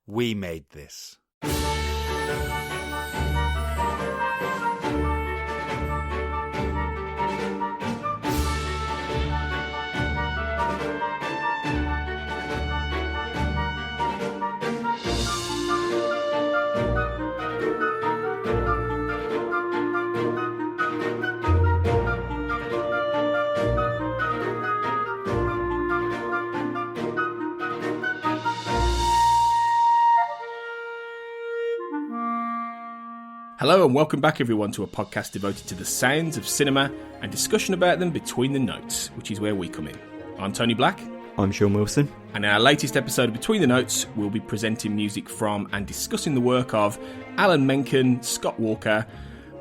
We made this. Hello and welcome back everyone to a podcast devoted to the sounds of cinema and discussion about them between the notes, which is where we come in. I'm Tony Black. I'm Sean Wilson. And in our latest episode of Between the Notes, we'll be presenting music from and discussing the work of Alan Menken, Scott Walker,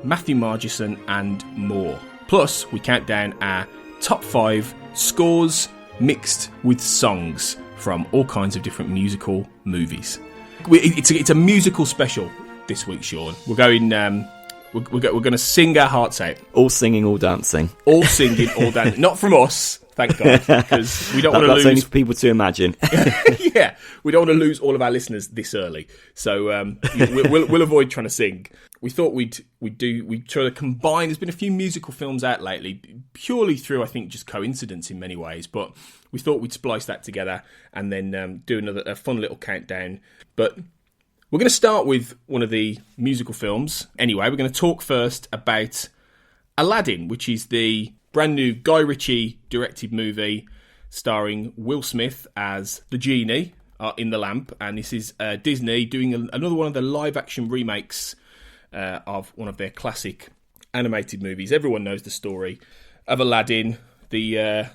Matthew Margeson and more. Plus, we count down our top 5 scores mixed with songs from all kinds of different musical movies. It's a musical special this week, Sean. We're going. We're going to sing our hearts out. All singing, all dancing. All singing, all dancing. Not from us, thank God, because we don't want to lose. That's only for people to imagine. Yeah, we don't want to lose all of our listeners this early. So we'll avoid trying to sing. We thought we'd try to combine. There's been a few musical films out lately, purely through I think just coincidence in many ways. But we thought we'd splice that together and then do a fun little countdown. But we're going to start with one of the musical films. Anyway, we're going to talk first about Aladdin, which is the brand new Guy Ritchie directed movie starring Will Smith as the genie in the lamp. And this is Disney doing another one of the live-action remakes of one of their classic animated movies. Everyone knows the story of Aladdin, the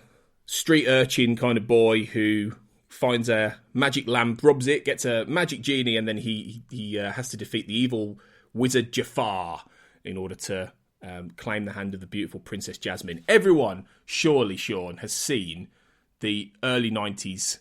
street urchin kind of boy who finds a magic lamp, robs it, gets a magic genie, and then he has to defeat the evil wizard Jafar in order to claim the hand of the beautiful Princess Jasmine. Everyone, surely, Sean, has seen the early 90s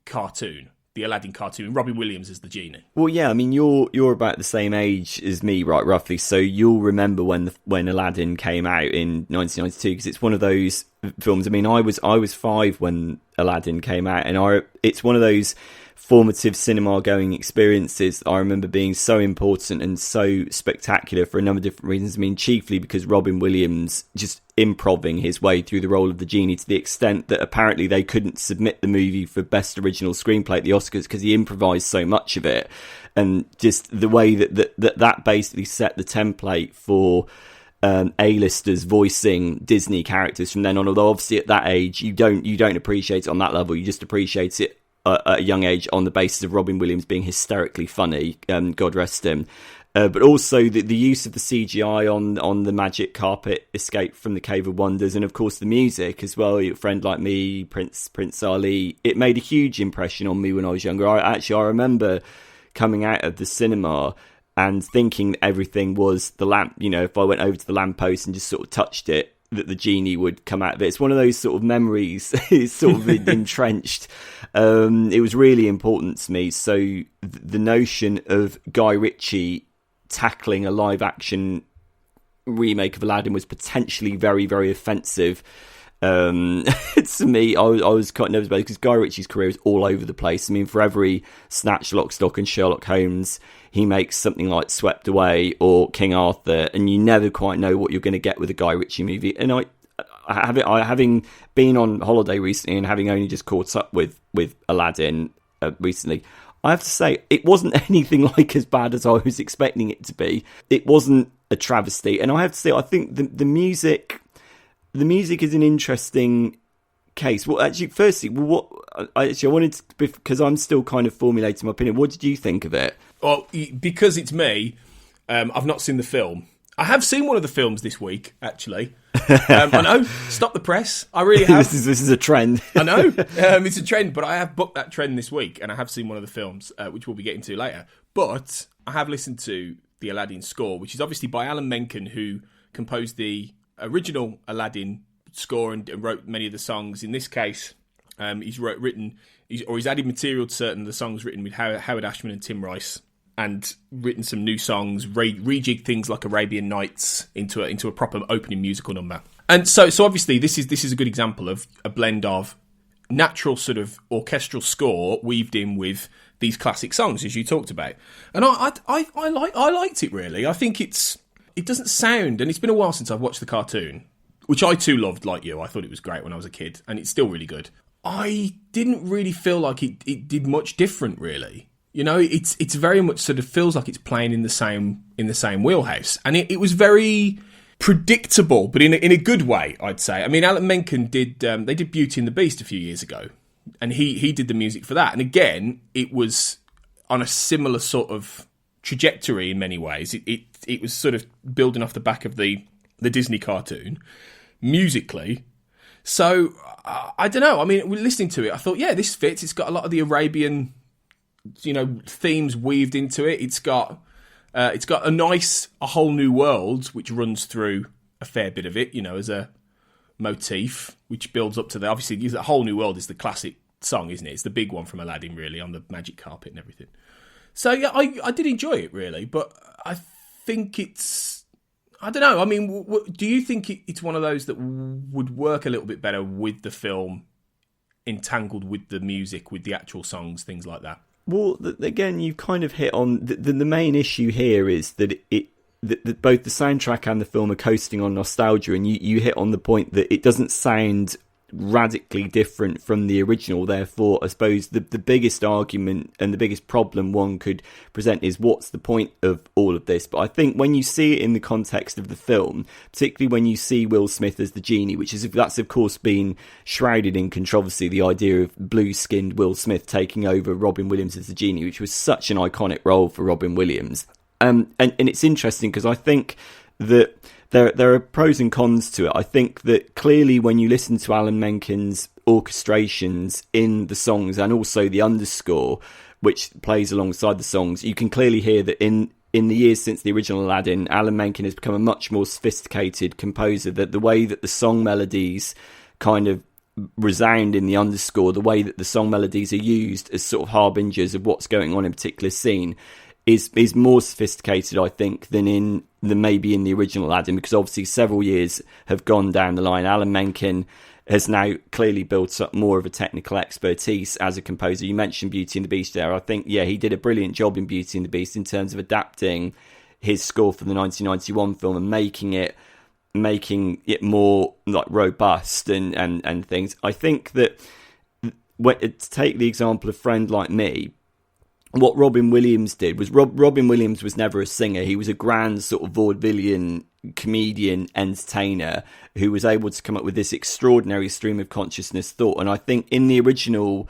cartoon, the Aladdin cartoon, Robin Williams as the genie. Well, yeah, I mean, you're about the same age as me, right, roughly, so you'll remember when Aladdin came out in 1992, because it's one of those films. I mean, I was 5 when Aladdin came out, and it's one of those formative cinema-going experiences that I remember being so important and so spectacular for a number of different reasons. I mean, chiefly because Robin Williams just improving his way through the role of the genie to the extent that apparently they couldn't submit the movie for Best Original Screenplay at the Oscars because he improvised so much of it. And just the way that basically set the template for A-listers voicing Disney characters from then on. Although obviously at that age you don't appreciate it on that level, you just appreciate it at a young age on the basis of Robin Williams being hysterically funny, God rest him. But also the use of the CGI on the magic carpet escape from the Cave of Wonders, and of course the music as well. A Friend Like Me, Prince Ali. It made a huge impression on me when I was younger. I remember coming out of the cinema and thinking that everything was the lamp. You know, if I went over to the lamppost and just sort of touched it, that the genie would come out of it. It's one of those sort of memories. It's sort of entrenched. It was really important to me. So the notion of Guy Ritchie tackling a live action remake of Aladdin was potentially very, very offensive to me. I was quite nervous about it because Guy Ritchie's career is all over the place. I mean, for every Snatch, Lock, Stock and Sherlock Holmes, he makes something like Swept Away or King Arthur, and you never quite know what you're going to get with a Guy Ritchie movie. And having been on holiday recently and having only just caught up with Aladdin recently, I have to say it wasn't anything like as bad as I was expecting it to be. It wasn't a travesty, and I have to say I think the music is an interesting case. Well, actually, firstly, I wanted to, because I'm still kind of formulating my opinion. What did you think of it? Well, because it's me, I've not seen the film. I have seen one of the films this week, actually. I know, stop the press. I really have. This is a trend. I know, it's a trend, but I have booked that trend this week, and I have seen one of the films, which we'll be getting to later. But I have listened to the Aladdin score, which is obviously by Alan Menken, who composed the original Aladdin score and wrote many of the songs. In this case, he's added material to certain of the songs written with Howard Ashman and Tim Rice, and written some new songs, rejigged things like Arabian Nights into a proper opening musical number. And so obviously this is a good example of a blend of natural sort of orchestral score weaved in with these classic songs, as you talked about. And I liked it, really. I think it doesn't sound, and it's been a while since I've watched the cartoon, which I too loved, like you. I thought it was great when I was a kid, and it's still really good. I didn't really feel like it did much different, really. You know, it's very much sort of feels like it's playing in the same wheelhouse, and it was very predictable, but in a good way, I'd say. I mean, Alan Menken did Beauty and the Beast a few years ago, and he did the music for that. And again, it was on a similar sort of trajectory in many ways. It was sort of building off the back of the Disney cartoon musically. So I don't know. I mean, listening to it, I thought, yeah, this fits. It's got a lot of the Arabian, themes weaved into it. It's got a whole new world which runs through a fair bit of it, as a motif, which builds up to the, obviously the whole new world is the classic song, isn't it? It's the big one from Aladdin, really, on the magic carpet and everything. So yeah, I did enjoy it, really, but I think I don't know. I mean, do you think it's one of those that would work a little bit better with the film entangled with the music, with the actual songs, things like that? Well, again, you've kind of hit on the main issue here is that that both the soundtrack and the film are coasting on nostalgia, and you hit on the point that it doesn't sound radically different from the original. Therefore, I suppose the biggest argument and the biggest problem one could present is what's the point of all of this? But I think when you see it in the context of the film, particularly when you see Will Smith as the genie, that's of course been shrouded in controversy, the idea of blue-skinned Will Smith taking over Robin Williams as the genie, which was such an iconic role for Robin Williams. And it's interesting because I think that there are pros and cons to it. I think that clearly when you listen to Alan Menken's orchestrations in the songs and also the underscore, which plays alongside the songs, you can clearly hear that in the years since the original Aladdin, Alan Menken has become a much more sophisticated composer, that the way that the song melodies kind of resound in the underscore, the way that the song melodies are used as sort of harbingers of what's going on in a particular scene is more sophisticated, I think, than maybe in the original Aladdin, because obviously several years have gone down the line. Alan Menken has now clearly built up more of a technical expertise as a composer. You mentioned Beauty and the Beast there. I think, yeah, he did a brilliant job in Beauty and the Beast in terms of adapting his score for the 1991 film and making it more like robust and things. I think that to take the example of Friend Like Me, what Robin Williams did was Robin Williams was never a singer. He was a grand sort of vaudevillian comedian entertainer who was able to come up with this extraordinary stream of consciousness thought. And I think in the original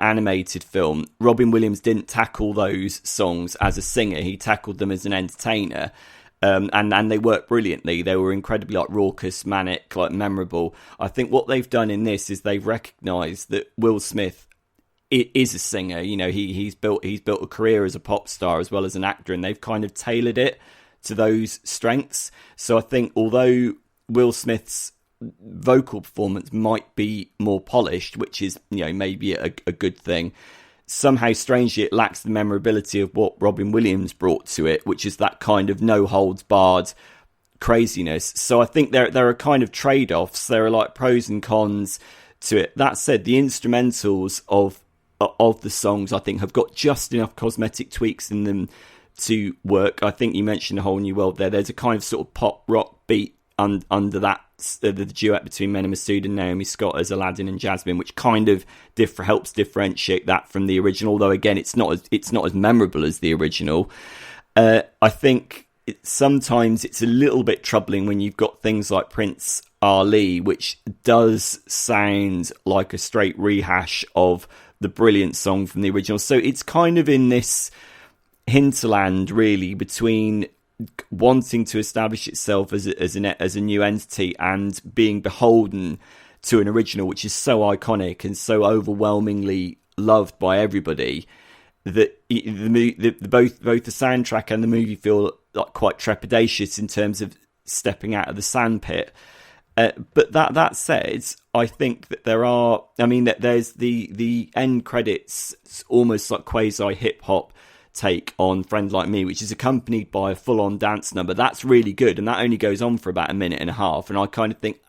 animated film, Robin Williams didn't tackle those songs as a singer. He tackled them as an entertainer. And they worked brilliantly. They were incredibly raucous, manic, memorable. I think what they've done in this is they've recognised that Will Smith is a singer. He's built a career as a pop star as well as an actor, and they've kind of tailored it to those strengths. So I think although Will Smith's vocal performance might be more polished, which is maybe a good thing, somehow strangely it lacks the memorability of what Robin Williams brought to it, which is that kind of no holds barred craziness. So I think there are kind of trade-offs. There are pros and cons to it. That said, the instrumentals of the songs I think have got just enough cosmetic tweaks in them to work. I think you mentioned A Whole New World there. There's a kind of sort of pop rock beat under that, the duet between Mena Massoud and Naomi Scott as Aladdin and Jasmine, which kind of helps differentiate that from the original, although again it's not as memorable as the original. I think sometimes it's a little bit troubling when you've got things like Prince Ali, which does sound like a straight rehash of the brilliant song from the original. So it's kind of in this hinterland really between wanting to establish itself as a new entity and being beholden to an original which is so iconic and so overwhelmingly loved by everybody that both the soundtrack and the movie feel quite trepidatious in terms of stepping out of the sandpit. But that said, I think that there's the end credits, almost like quasi hip hop take on Friend Like Me, which is accompanied by a full on dance number. That's really good, and that only goes on for about a minute and a half. And I kind of think,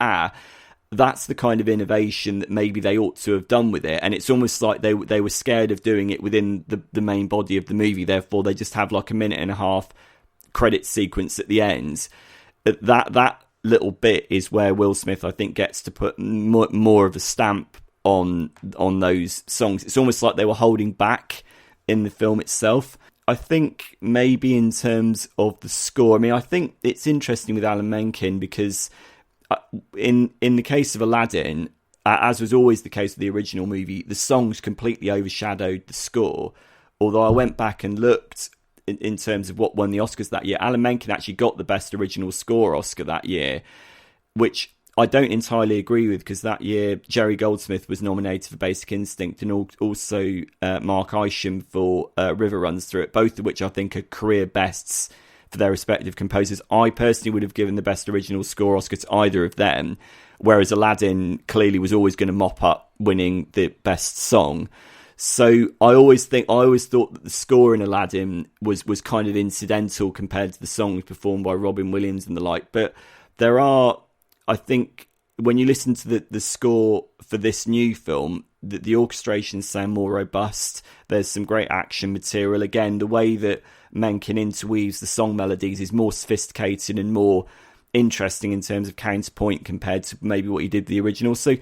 that's the kind of innovation that maybe they ought to have done with it. And it's almost like they were scared of doing it within the main body of the movie. Therefore, they just have like a minute and a half credit sequence at the end. That little bit is where Will Smith, I think, gets to put more of a stamp on those songs. It's almost like they were holding back in the film itself. I think maybe in terms of the score, I mean, I think it's interesting with Alan Menken because in the case of Aladdin, as was always the case with the original movie, the songs completely overshadowed the score. Although I went back and looked in terms of what won the Oscars that year, Alan Menken actually got the Best Original Score Oscar that year, which I don't entirely agree with, because that year Jerry Goldsmith was nominated for Basic Instinct and also Mark Isham for River Runs Through It, both of which I think are career bests for their respective composers. I personally would have given the Best Original Score Oscar to either of them, whereas Aladdin clearly was always going to mop up winning the Best Song. So I always thought that the score in Aladdin was kind of incidental compared to the songs performed by Robin Williams and the like. But there are, I think, when you listen to the score for this new film, the orchestrations sound more robust. There's some great action material. Again, the way that Menken interweaves the song melodies is more sophisticated and more interesting in terms of counterpoint compared to maybe what he did the original. So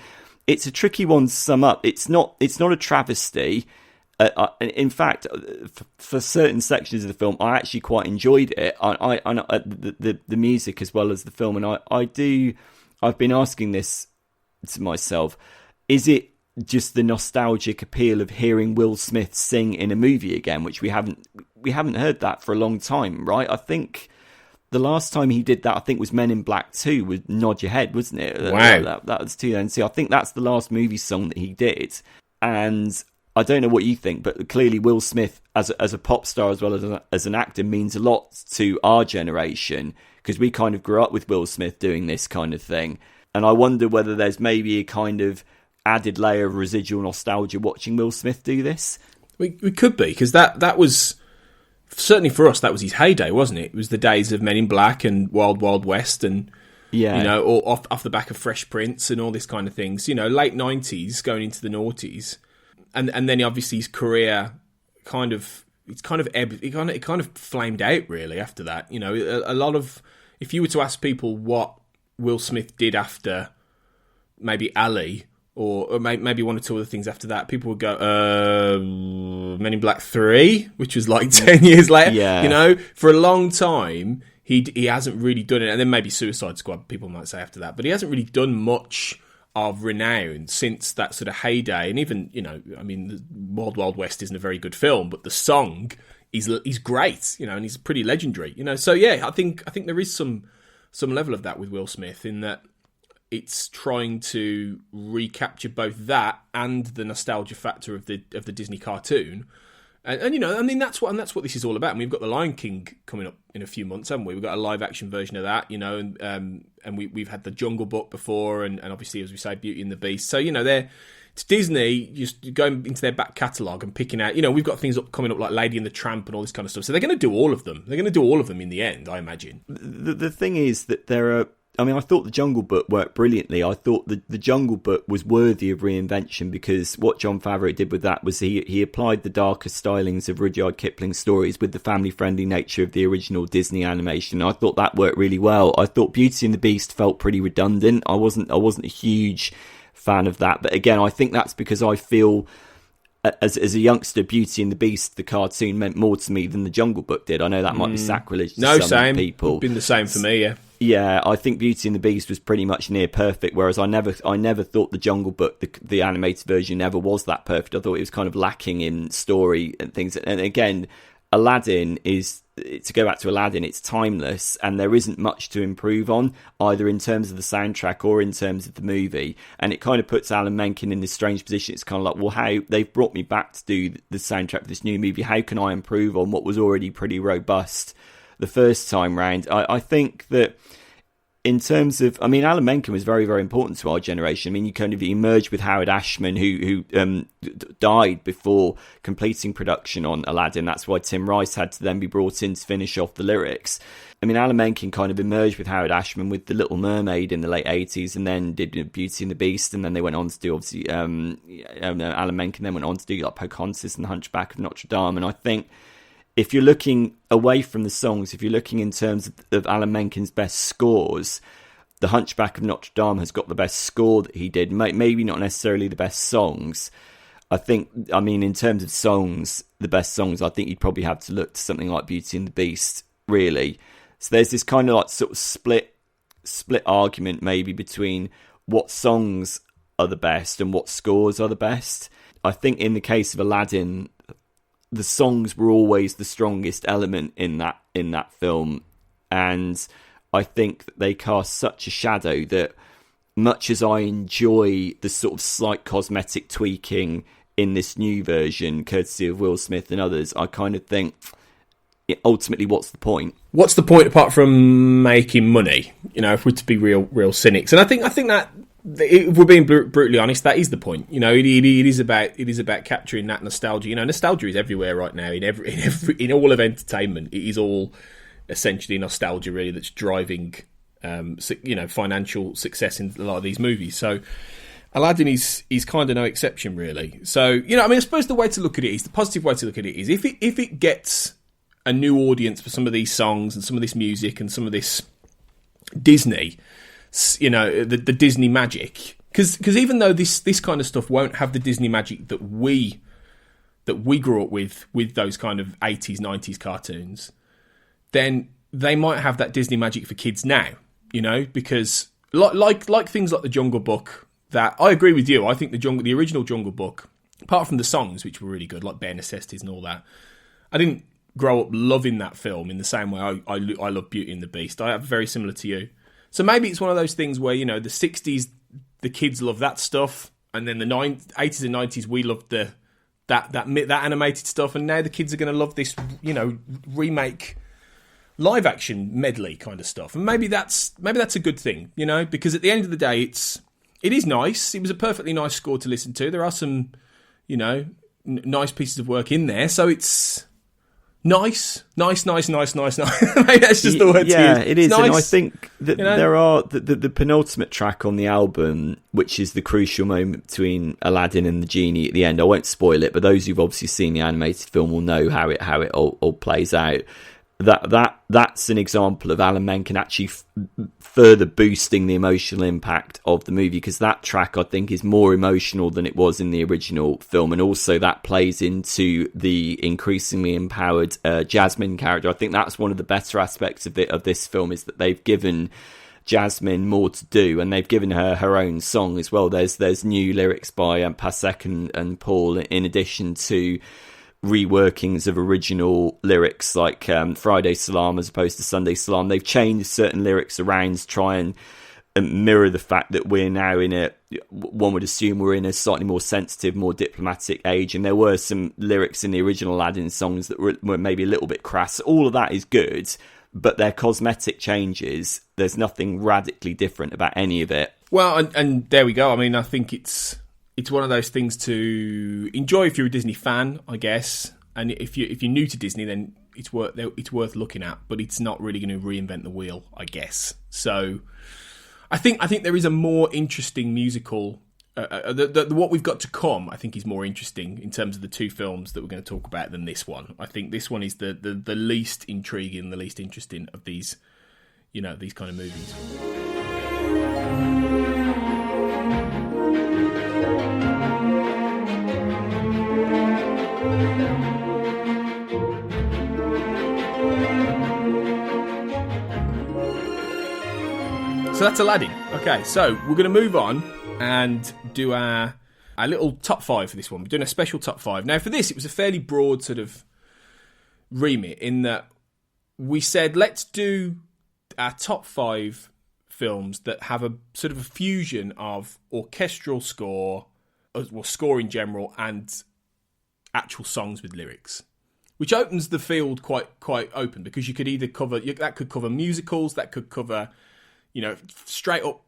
it's a tricky one to sum up. It's not a travesty. In fact, for certain sections of the film, I actually quite enjoyed it. I the music as well as the film, and I've been asking this to myself: is it just the nostalgic appeal of hearing Will Smith sing in a movie again, which we haven't heard that for a long time, right? I think the last time he did that, I think, was Men in Black 2 with Nod Your Head, wasn't it? Wow. That was 2002. I think that's the last movie song that he did. And I don't know what you think, but clearly Will Smith, as a pop star as well as an actor, means a lot to our generation, because we kind of grew up with Will Smith doing this kind of thing. And I wonder whether there's maybe a kind of added layer of residual nostalgia watching Will Smith do this. We could be, because that was... certainly for us, that was his heyday, wasn't it? It was the days of Men in Black and Wild Wild West, and or off the back of Fresh Prince and all this kind of things. Late 90s going into the noughties, and then obviously his career kind of ebbed. It kind of flamed out really after that. A lot of, if you were to ask people what Will Smith did after maybe Ali, or maybe one or two other things after that, people would go, Men in Black 3, which was like 10 years later. Yeah. For a long time, he hasn't really done it. And then maybe Suicide Squad, people might say after that. But he hasn't really done much of renown since that sort of heyday. And even, Wild Wild West isn't a very good film, but the song is great, and he's pretty legendary. So yeah, I think there is some level of that with Will Smith, in that it's trying to recapture both that and the nostalgia factor of the Disney cartoon, and that's what this is all about. And we've got The Lion King coming up in a few months, haven't we? We've got a live action version of that, and we've had The Jungle Book before, and obviously, as we say, Beauty and the Beast. So it's Disney just going into their back catalogue and picking out. We've got things coming up like Lady and the Tramp and all this kind of stuff. So they're going to do all of them. They're going to do all of them in the end, I imagine. The thing is that there are. I thought The Jungle Book worked brilliantly. I thought the Jungle Book was worthy of reinvention, because what Jon Favreau did with that was he applied the darker stylings of Rudyard Kipling's stories with the family-friendly nature of the original Disney animation. I thought that worked really well. I thought Beauty and the Beast felt pretty redundant. I wasn't a huge fan of that. But again, I think that's because I feel, as a youngster, Beauty and the Beast, the cartoon, meant more to me than The Jungle Book did. I know that might be sacrilege to some people. It's been the same for me, yeah. Yeah, I think Beauty and the Beast was pretty much near perfect, whereas I never thought The Jungle Book, the animated version, ever was that perfect. I thought it was kind of lacking in story and things. And again, Aladdin to go back to Aladdin, it's timeless, and there isn't much to improve on, either in terms of the soundtrack or in terms of the movie. And it kind of puts Alan Menken in this strange position. It's kind of like, well, how they've brought me back to do the soundtrack for this new movie. How can I improve on what was already pretty robust the first time round? I think that in terms of, I mean, Alan Menken was very, very important to our generation. I mean, you kind of emerged with Howard Ashman, who died before completing production on Aladdin. That's why Tim Rice had to then be brought in to finish off the lyrics. I mean, Alan Menken kind of emerged with Howard Ashman with The Little Mermaid in the late 80s, and then did Beauty and the Beast, and then they went on to do, obviously, Alan Menken then went on to do like Pocahontas and The Hunchback of Notre Dame. And I think if you're looking away from the songs, if you're looking in terms of Alan Menken's best scores, The Hunchback of Notre Dame has got the best score that he did. Maybe not necessarily the best songs. I mean, in terms of songs, the best songs, I think you'd probably have to look to something like Beauty and the Beast, really. So there's this kind of like sort of split argument maybe between what songs are the best and what scores are the best. I think in the case of Aladdin, the songs were always the strongest element in that film, and I think that they cast such a shadow that, much as I enjoy the sort of slight cosmetic tweaking in this new version, courtesy of Will Smith and others, I kind of think, ultimately, what's the point? What's the point apart from making money? You know, if we're to be real cynics, and I think that, if we're being brutally honest, that is the point. You know, it is about capturing that nostalgia. You know, nostalgia is everywhere right now in all of entertainment. It is all essentially nostalgia, really, that's driving financial success in a lot of these movies. So Aladdin is kind of no exception, really. So, you know, I mean, I suppose the way to look at it is, the positive way to look at it is, if it gets a new audience for some of these songs and some of this music and some of this Disney, you know, the Disney magic, because even though this kind of stuff won't have the Disney magic that we grew up with those kind of 80s 90s cartoons, then they might have that Disney magic for kids now, you know, because like things like the Jungle Book, that I agree with you. I think the original Jungle Book, apart from the songs, which were really good, like Bare Necessities and all that, I didn't grow up loving that film in the same way I love Beauty and the Beast. I have very similar to you. So maybe it's one of those things where, you know, the 60s, the kids love that stuff, and then the 80s and 90s, we loved that animated stuff, and now the kids are going to love this, you know, remake live action medley kind of stuff. And maybe that's a good thing, you know, because at the end of the day, it is nice. It was a perfectly nice score to listen to. There are some, you know, nice pieces of work in there, so it's nice. Maybe that's just the word to use. Yeah, it is. Nice. And I think that, you know, there are the penultimate track on the album, which is the crucial moment between Aladdin and the genie at the end. I won't spoil it, but those who've obviously seen the animated film will know how it all plays out. That's an example of Alan Menken actually further boosting the emotional impact of the movie, because that track, I think, is more emotional than it was in the original film, and also that plays into the increasingly empowered Jasmine character. I think that's one of the better aspects of this film, is that they've given Jasmine more to do, and they've given her own song as well. There's new lyrics by Pasek and Paul, in addition to reworkings of original lyrics, like Friday Salam as opposed to Sunday Salam. They've changed certain lyrics around to try and mirror the fact that we're now one would assume we're in a slightly more sensitive, more diplomatic age, and there were some lyrics in the original Aladdin songs that were maybe a little bit crass. All of that is good, but they're cosmetic changes. There's nothing radically different about any of it. Well, and there we go. I mean, I think it's one of those things to enjoy if you're a Disney fan, I guess. And if you're new to Disney, then it's worth looking at. But it's not really going to reinvent the wheel, I guess. So I think there is a more interesting musical. What we've got to come, I think, is more interesting in terms of the two films that we're going to talk about than this one. I think this one is the least intriguing, the least interesting of these, you know, these kind of movies. So that's Aladdin. Okay, so we're going to move on and do our little top five for this one. We're doing a special top five. Now, for this, it was a fairly broad sort of remit, in that we said, let's do our top five films that have a sort of a fusion of orchestral score, or score in general, and actual songs with lyrics, which opens the field quite open, because you could either cover musicals, that could cover, straight up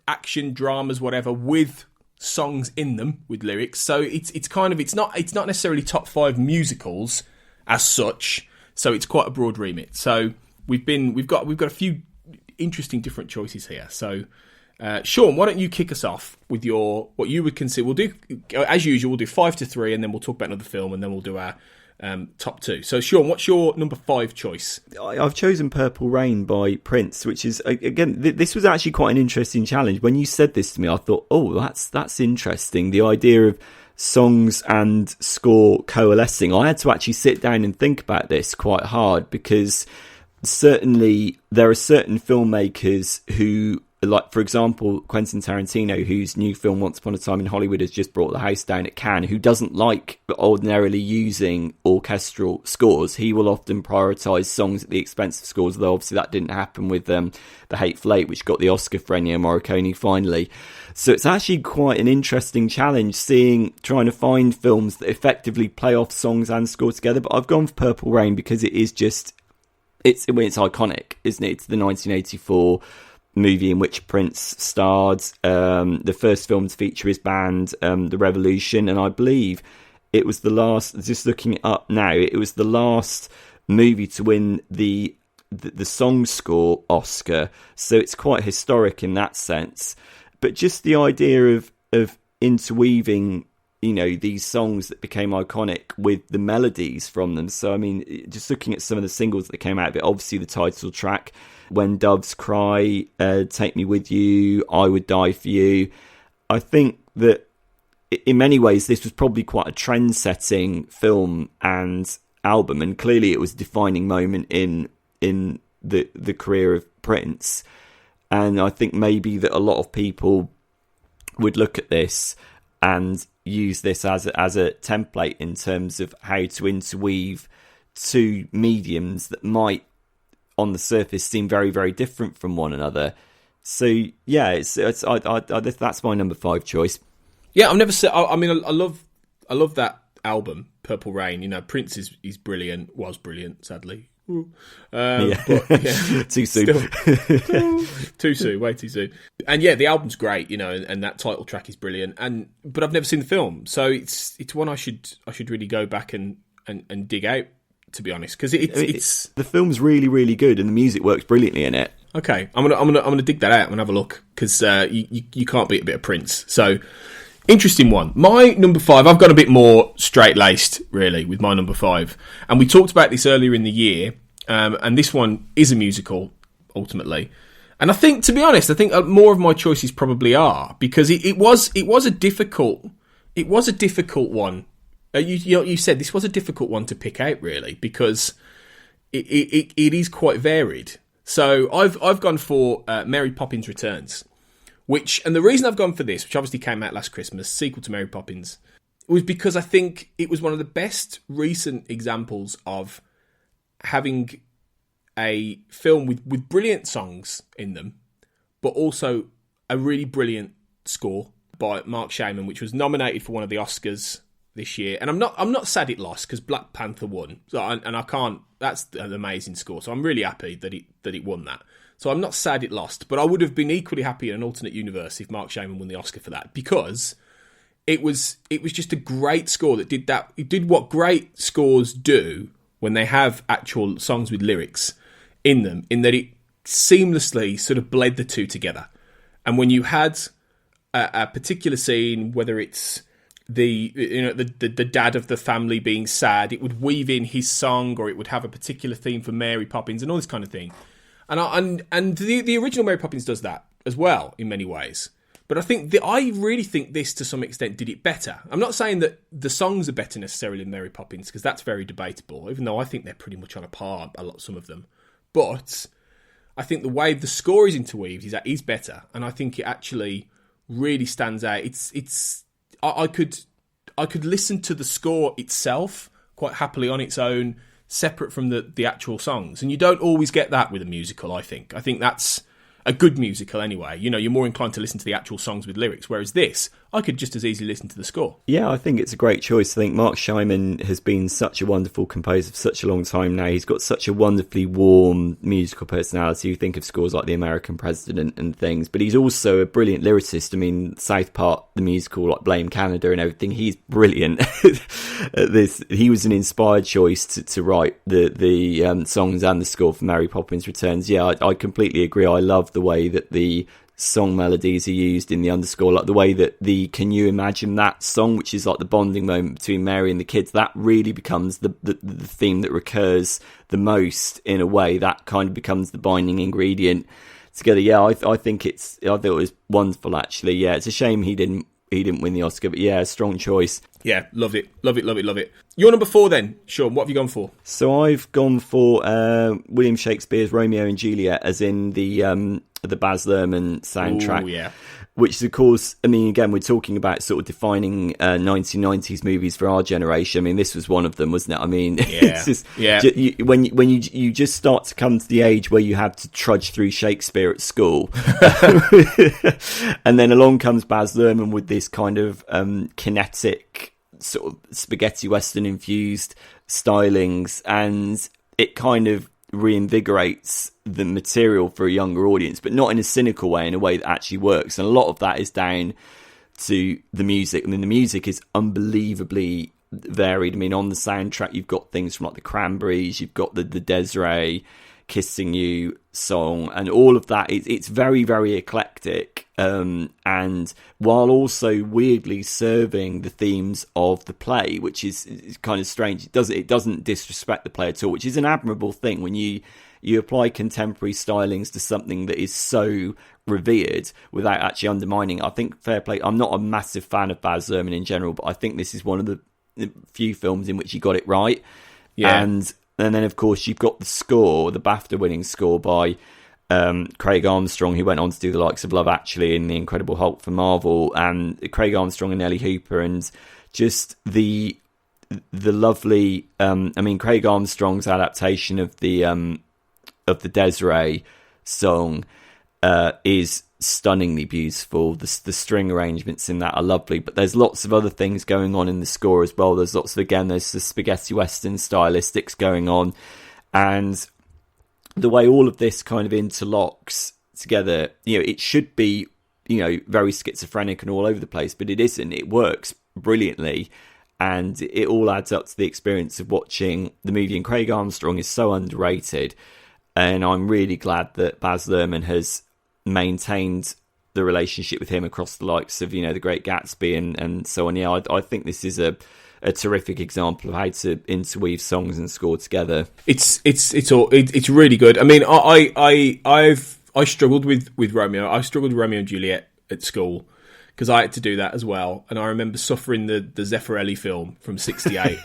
action dramas, whatever, with songs in them with lyrics. So it's not necessarily top 5 musicals as such. So it's quite a broad remit. So we've got a few interesting different choices here. So Sean, why don't you kick us off with what you would consider? We'll do, as usual, we'll do 5 to 3, and then we'll talk about another film, and then we'll do our top 2. So Sean, what's your number 5 choice? I've chosen Purple Rain by Prince, which is, again, this was actually quite an interesting challenge. When you said this to me, I thought, oh, that's interesting. The idea of songs and score coalescing. I had to actually sit down and think about this quite hard, because certainly there are certain filmmakers who, like, for example, Quentin Tarantino, whose new film Once Upon a Time in Hollywood has just brought the house down at Cannes, who doesn't like ordinarily using orchestral scores. He will often prioritise songs at the expense of scores, though obviously that didn't happen with The Hateful Eight, which got the Oscar for Ennio Morricone finally. So it's actually quite an interesting challenge trying to find films that effectively play off songs and score together. But I've gone for Purple Rain because it is just, it's iconic, isn't it? It's the 1984 movie in which Prince starred, the first film to feature his band, The Revolution, and I believe it was the last, just looking it up now, it was the last movie to win the song score Oscar, so it's quite historic in that sense. But just the idea of interweaving, these songs that became iconic with the melodies from them. So I mean, just looking at some of the singles that came out of it, obviously the title track, When Doves Cry, Take Me With You, I Would Die For You. I think that in many ways this was probably quite a trend-setting film and album, and clearly it was a defining moment in the career of Prince. And I think maybe that a lot of people would look at this and use this as a template in terms of how to interweave two mediums that might on the surface seem very, very different from one another. So yeah, that's my number 5 choice. Yeah, I've never said. I mean, I love that album, Purple Rain. Prince is brilliant. Was brilliant, sadly. But, yeah. Too soon. Too soon. Way too soon. And yeah, the album's great. And that title track is brilliant. But I've never seen the film, so it's one I should really go back and dig out, to be honest, because it's the film's really, really good and the music works brilliantly in it. Okay, I'm gonna dig that out and have a look, because you can't beat a bit of Prince. So interesting one. My number 5, I've got a bit more straight laced really with my number 5, and we talked about this earlier in the year. And this one is a musical ultimately, and I think, to be honest, more of my choices probably are, because it was a difficult one. You said this was a difficult one to pick out, really, because it is quite varied. So I've gone for Mary Poppins Returns, and the reason I've gone for this, which obviously came out last Christmas, sequel to Mary Poppins, was because I think it was one of the best recent examples of having a film with brilliant songs in them, but also a really brilliant score by Mark Shaman, which was nominated for one of the Oscars this year. And I'm not sad it lost, because Black Panther won. So I can't. That's an amazing score. So I'm really happy that it won that. So I'm not sad it lost, but I would have been equally happy in an alternate universe if Mark Shaman won the Oscar for that, because it was just a great score that did that. It did what great scores do when they have actual songs with lyrics in them, in that it seamlessly sort of bled the two together. And when you had a particular scene, whether it's the dad of the family being sad, it would weave in his song, or it would have a particular theme for Mary Poppins and all this kind of thing. And the original Mary Poppins does that as well in many ways. But I really think this, to some extent, did it better. I'm not saying that the songs are better necessarily than Mary Poppins, because that's very debatable, even though I think they're pretty much on a par, some of them. But I think the way the score is interweaved is better, and I think it actually really stands out. I could listen to the score itself quite happily on its own, separate from the actual songs, and you don't always get that with a musical. I think that's a good musical anyway. You know, you're more inclined to listen to the actual songs with lyrics, whereas this, I could just as easily listen to the score. Yeah, I think it's a great choice. I think Mark Scheinman has been such a wonderful composer for such a long time now. He's got such a wonderfully warm musical personality. You think of scores like The American President and things, but he's also a brilliant lyricist. I mean, South Park, the musical, like Blame Canada and everything, he's brilliant at this. He was an inspired choice to write the songs and the score for Mary Poppins Returns. Yeah, I completely agree. I love the way that the song melodies are used in the underscore, like the way that the Can You Imagine That song, which is like the bonding moment between Mary and the kids, that really becomes the theme that recurs the most in a way. That kind of becomes the binding ingredient together. Yeah, I think I thought it was wonderful, actually. Yeah, it's a shame he didn't win the Oscar, but yeah, strong choice. Yeah, love it. Your number 4 then, Sean, what have you gone for? So I've gone for William Shakespeare's Romeo and Juliet, as in the Baz Luhrmann soundtrack. Ooh, yeah. Which is, of course, I mean, again, we're talking about sort of defining 1990s movies for our generation. I mean, this was one of them, wasn't it? I mean, it's just, when you just start to come to the age where you have to trudge through Shakespeare at school, and then along comes Baz Luhrmann with this kind of kinetic, sort of spaghetti western infused stylings, and it kind of reinvigorates the material for a younger audience, but not in a cynical way, in a way that actually works. And a lot of that is down to the music. I mean, the music is unbelievably varied. I mean, on the soundtrack, you've got things from like the Cranberries, you've got the Desiree Kissing You song, and all of that. It's very, very eclectic, and while also weirdly serving the themes of the play, which is kind of strange. It doesn't disrespect the play at all, which is an admirable thing when you apply contemporary stylings to something that is so revered without actually undermining it. I think fair play. I'm not a massive fan of Baz Luhrmann in general, but I think this is one of the few films in which he got it right. Yeah. And then, of course, you've got the score, the BAFTA-winning score by Craig Armstrong, who went on to do the likes of Love Actually and The Incredible Hulk for Marvel, and Craig Armstrong and Ellie Hooper, and just the lovely. I mean, Craig Armstrong's adaptation of the Desiree song is stunningly beautiful. The string arrangements in that are lovely, but there's lots of other things going on in the score as well. There's lots of, again, there's the spaghetti western stylistics going on, and the way all of this kind of interlocks together, it should be, very schizophrenic and all over the place, but it isn't. It works brilliantly, and it all adds up to the experience of watching the movie. And Craig Armstrong is so underrated, and I'm really glad that Baz Luhrmann has maintained the relationship with him across the likes of, The Great Gatsby and so on. Yeah, I think this is a terrific example of how to interweave songs and score together. It's really good. I mean, I struggled with Romeo. I struggled with Romeo and Juliet at school because I had to do that as well. And I remember suffering the Zeffirelli film from '68.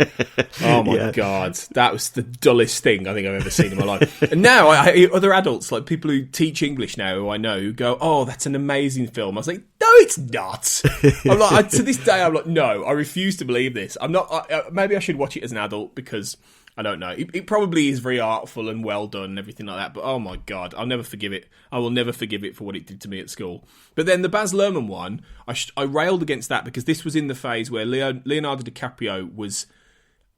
Oh my God, that was the dullest thing I think I've ever seen in my life. And now I hear other adults, like people who teach English now, who I know, who go, "Oh, that's an amazing film." I was like, "No, it's not." I'm like, to this day, I'm like, "No, I refuse to believe this." I'm not. Maybe I should watch it as an adult because I don't know. It probably is very artful and well done and everything like that. But oh my God, I'll never forgive it. I will never forgive it for what it did to me at school. But then the Baz Luhrmann one, I railed against that because this was in the phase where Leonardo DiCaprio was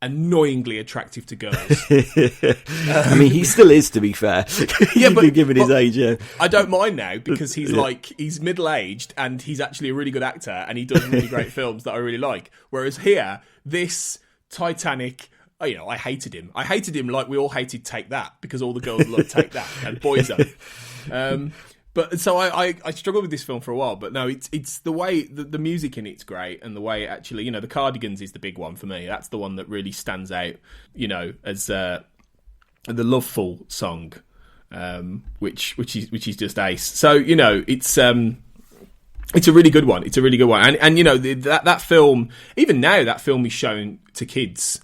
annoyingly attractive to girls. I mean, he still is, to be fair. Yeah, but given his age, yeah. I don't mind now because he's middle-aged and he's actually a really good actor and he does really great films that I really like. Whereas here, this Titanic, I hated him. I hated him like we all hated Take That because all the girls loved Take That and Boyzone. But so I struggled with this film for a while, but no, it's the way the music in it's great, and the way it actually, the Cardigans is the big one for me. That's the one that really stands out, as the Loveful song, which is just ace. So it's a really good one. It's a really good one, and that film, even now, that film is shown to kids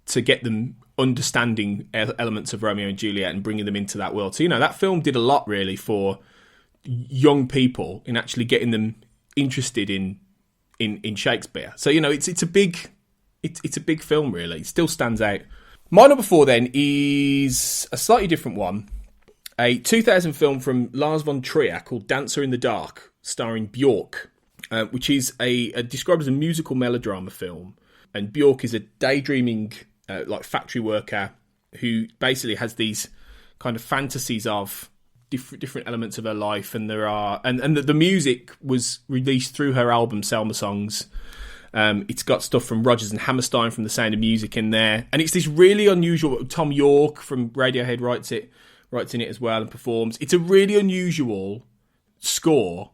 to get them understanding elements of Romeo and Juliet and bringing them into that world. So that film did a lot really for young people in actually getting them interested in Shakespeare. So it's a big film really. It still stands out. My number 4 then is a slightly different one. a 2000 film from Lars von Trier called Dancer in the Dark, starring Björk, which is described as a musical melodrama film. And Björk is a daydreaming factory worker who basically has these kind of fantasies of different elements of her life, and the music was released through her album Selma Songs. It's got stuff from Rodgers and Hammerstein from The Sound of Music in there, and it's this really unusual. Tom York from Radiohead writes in it as well and performs. It's a really unusual score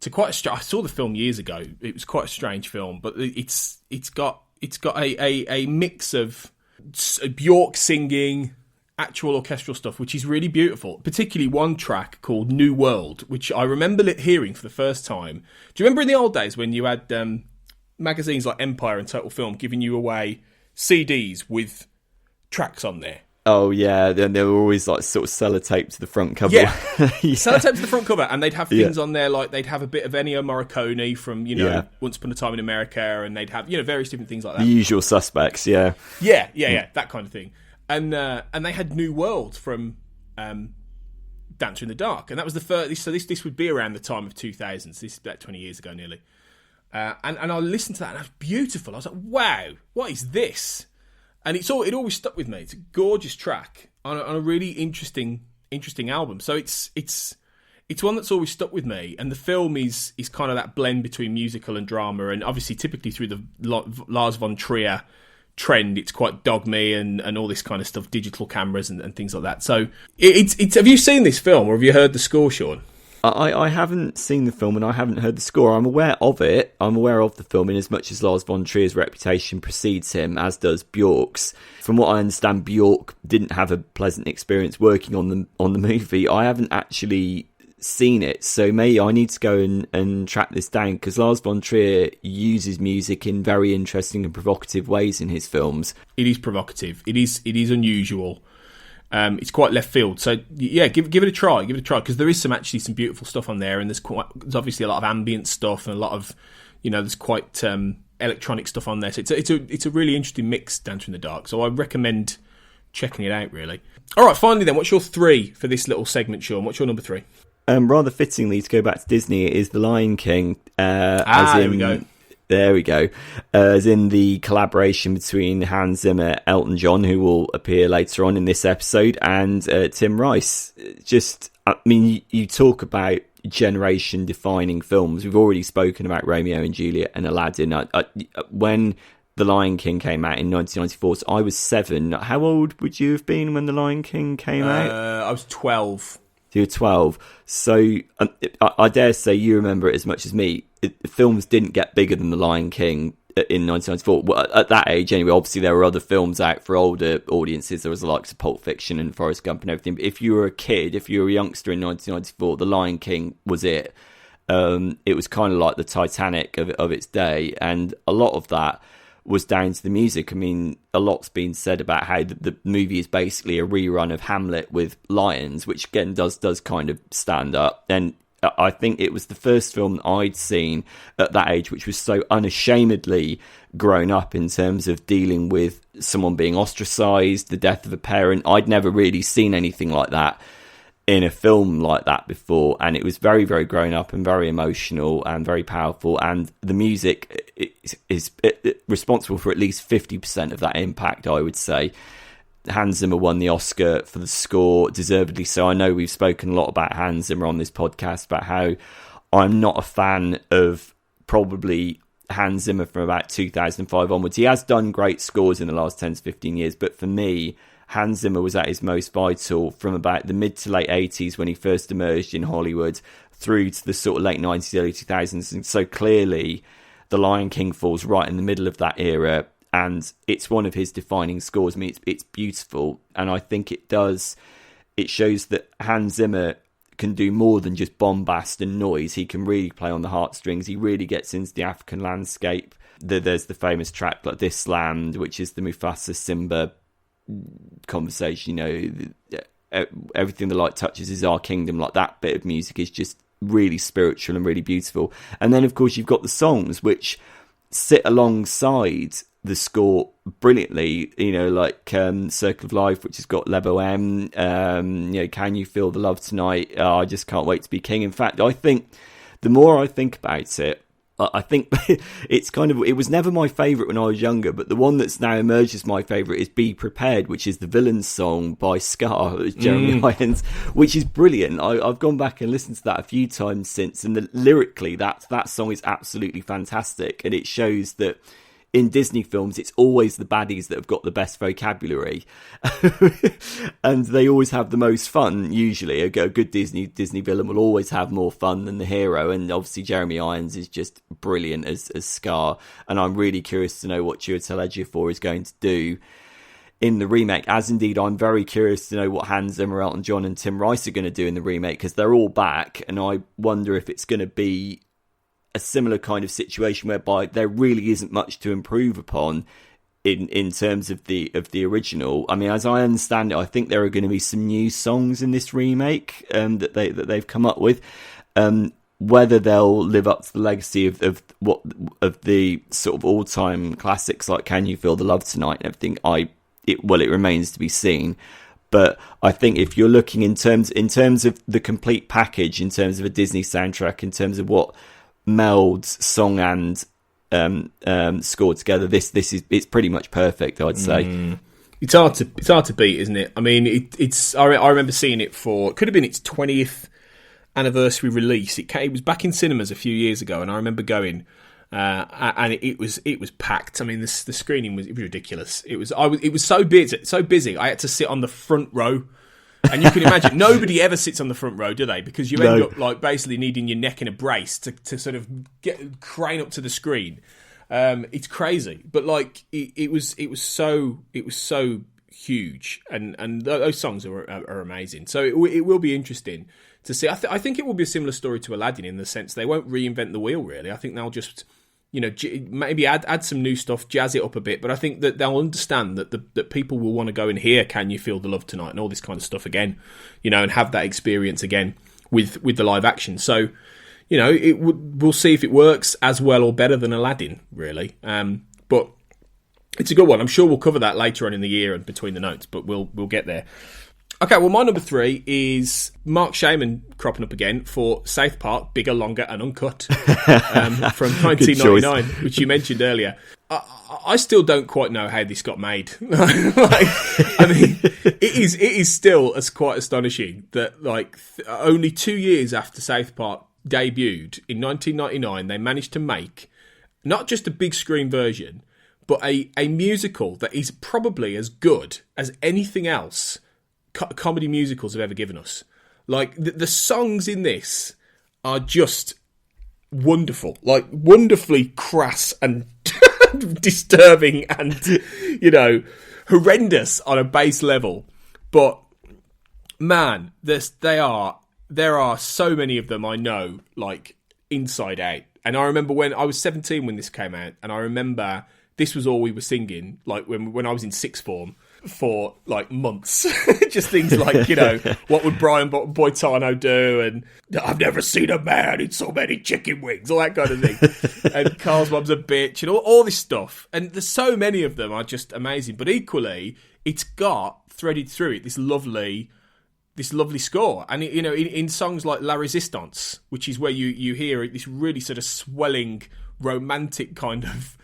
to I saw the film years ago. It was quite a strange film, but it's got a mix of Björk singing, actual orchestral stuff, which is really beautiful. Particularly one track called New World, which I remember hearing for the first time. Do you remember in the old days when you had magazines like Empire and Total Film giving you away CDs with tracks on there? Oh yeah, then they were always like sort of sellotape to the front cover. Yeah, sellotape to the front cover, and they'd have things on there like they'd have a bit of Ennio Morricone from Once Upon a Time in America, and they'd have various different things like that. The Usual Suspects, yeah, that kind of thing. And they had New World from Dancer in the Dark, and that was the first. So this would be around the time of 2000s. This is about 20 years ago nearly. And I listened to that, and it was beautiful. I was like, wow, what is this? And it always stuck with me. It's a gorgeous track on a really interesting album. So it's one that's always stuck with me. And the film is kind of that blend between musical and drama. And obviously, typically through the Lars von Trier trend, it's quite dogme and all this kind of stuff, digital cameras and things like that. So it's. Have you seen this film, or have you heard the score, Sean? I haven't seen the film and I haven't heard the score. I'm aware of it. I'm aware of the film in as much as Lars von Trier's reputation precedes him, as does Björk's. From what I understand, Björk didn't have a pleasant experience working on the movie. I haven't actually seen it, so maybe I need to go and track this down, because Lars von Trier uses music in very interesting and provocative ways in his films. It is provocative. It is unusual. It's quite left field, so yeah, give it a try. Give it a try, because there is some beautiful stuff on there, and there's obviously a lot of ambient stuff and a lot of there's quite electronic stuff on there. So it's a really interesting mix, Dancer in the Dark. So I recommend checking it out. Really. All right, finally then, what's your 3 for this little segment, Sean? What's your number 3? Rather fittingly, to go back to Disney, it is The Lion King. There we go. There we go. As in the collaboration between Hans Zimmer, Elton John, who will appear later on in this episode, and Tim Rice. Just, I mean, you talk about generation-defining films. We've already spoken about Romeo and Juliet and Aladdin. When The Lion King came out in 1994, so I was 7. How old would you have been when The Lion King came out? I was 12. So you're 12. So I dare say you remember it as much as me. The films didn't get bigger than The Lion King in 1994. Well, at that age, anyway. Obviously, there were other films out for older audiences. There was the likes of Pulp Fiction and Forrest Gump and everything. But if you were a kid, if you were a youngster in 1994, The Lion King was it. It was kind of like the Titanic of its day. And a lot of that was down to the music. I mean, a lot's been said about how the movie is basically a rerun of Hamlet with lions, which again does kind of stand up. And I think it was the first film I'd seen at that age which was so unashamedly grown up in terms of dealing with someone being ostracised, the death of a parent. I'd never really seen anything like that in a film like that before, and it was very, very grown up and very emotional and very powerful, and the music is responsible for at least 50% of that impact, I would say. Hans Zimmer won the Oscar for the score, deservedly so. I know we've spoken a lot about Hans Zimmer on this podcast, about how I'm not a fan of probably Hans Zimmer from about 2005 onwards. He has done great scores in the last 10 to 15 years, but for me, Hans Zimmer was at his most vital from about the mid to late 80s when he first emerged in Hollywood through to the sort of late 90s, early 2000s. And so clearly, The Lion King falls right in the middle of that era. And it's one of his defining scores. I mean, it's beautiful. And I think it shows that Hans Zimmer can do more than just bombast and noise. He can really play on the heartstrings. He really gets into the African landscape. There's the famous track like This Land, which is the Mufasa Simba conversation, everything the light touches is our kingdom. Like, that bit of music is just really spiritual and really beautiful. And then of course you've got the songs which sit alongside the score brilliantly, like Circle of Life, which has got Lebo M, Can You Feel the Love Tonight? I Just Can't Wait to Be King. In fact, I think the more I think about it, I think it was never my favourite when I was younger, but the one that's now emerged as my favourite is Be Prepared, which is the Villain's Song by Scar, Jeremy Irons, which is brilliant. I've gone back and listened to that a few times since, and lyrically, that song is absolutely fantastic, and it shows that in Disney films, it's always the baddies that have got the best vocabulary, and they always have the most fun. Usually, a good Disney villain will always have more fun than the hero, and obviously Jeremy Irons is just brilliant as Scar. And I'm really curious to know what Chiwetel Ejiofor is going to do in the remake. As indeed, I'm very curious to know what Hans Zimmer, Elton John, and Tim Rice are going to do in the remake, because they're all back, and I wonder if it's going to be a similar kind of situation whereby there really isn't much to improve upon in terms of the original. I mean, as I understand it, I think there are going to be some new songs in this remake that they've come up with. Whether they'll live up to the legacy of the sort of all time classics like Can You Feel the Love Tonight and everything, it remains to be seen. But I think if you're looking in terms of the complete package, in terms of a Disney soundtrack, in terms of what melds song and score together, it's pretty much perfect, I'd say. It's hard to beat, isn't it? I mean, I remember seeing it could have been its 20th anniversary release. It was back in cinemas a few years ago, and I remember going, and it was packed. I mean, the screening was ridiculous. It was so busy. I had to sit on the front row. And you can imagine, nobody ever sits on the front row, do they? Because you end up like basically needing your neck in a brace to sort of crane up to the screen. It's crazy, but like it was so huge, and those songs are amazing. So it will be interesting to see. I think it will be a similar story to Aladdin in the sense they won't reinvent the wheel. Really, I think they'll just maybe add some new stuff, jazz it up a bit, but I think that they'll understand that people will want to go and hear Can You Feel the Love Tonight and all this kind of stuff again, and have that experience again with the live action. So, we'll see if it works as well or better than Aladdin, really. But it's a good one. I'm sure we'll cover that later on in the year and between the notes, but we'll get there. Okay, well, my number 3 is Mark Shaman cropping up again for South Park, Bigger, Longer and Uncut from 1999, which you mentioned earlier. I still don't quite know how this got made. It is still quite astonishing that only 2 years after South Park debuted in 1999, they managed to make not just a big screen version, but a musical that is probably as good as anything else comedy musicals have ever given us. Like the songs in this are just wonderful, like wonderfully crass and disturbing and horrendous on a base level. But man, there are so many of them I know like inside out. And I remember when I was 17 when this came out, and I remember this was all we were singing like when I was in sixth form for like months. Just things like, what would Brian Boitano do, and I've never seen a man eat so many chicken wings, all that kind of thing. And Carl's mum's a bitch, and all this stuff. And there's so many of them are just amazing. But equally, it's got threaded through it this lovely score. And in songs like La Resistance, which is where you hear this really sort of swelling romantic kind of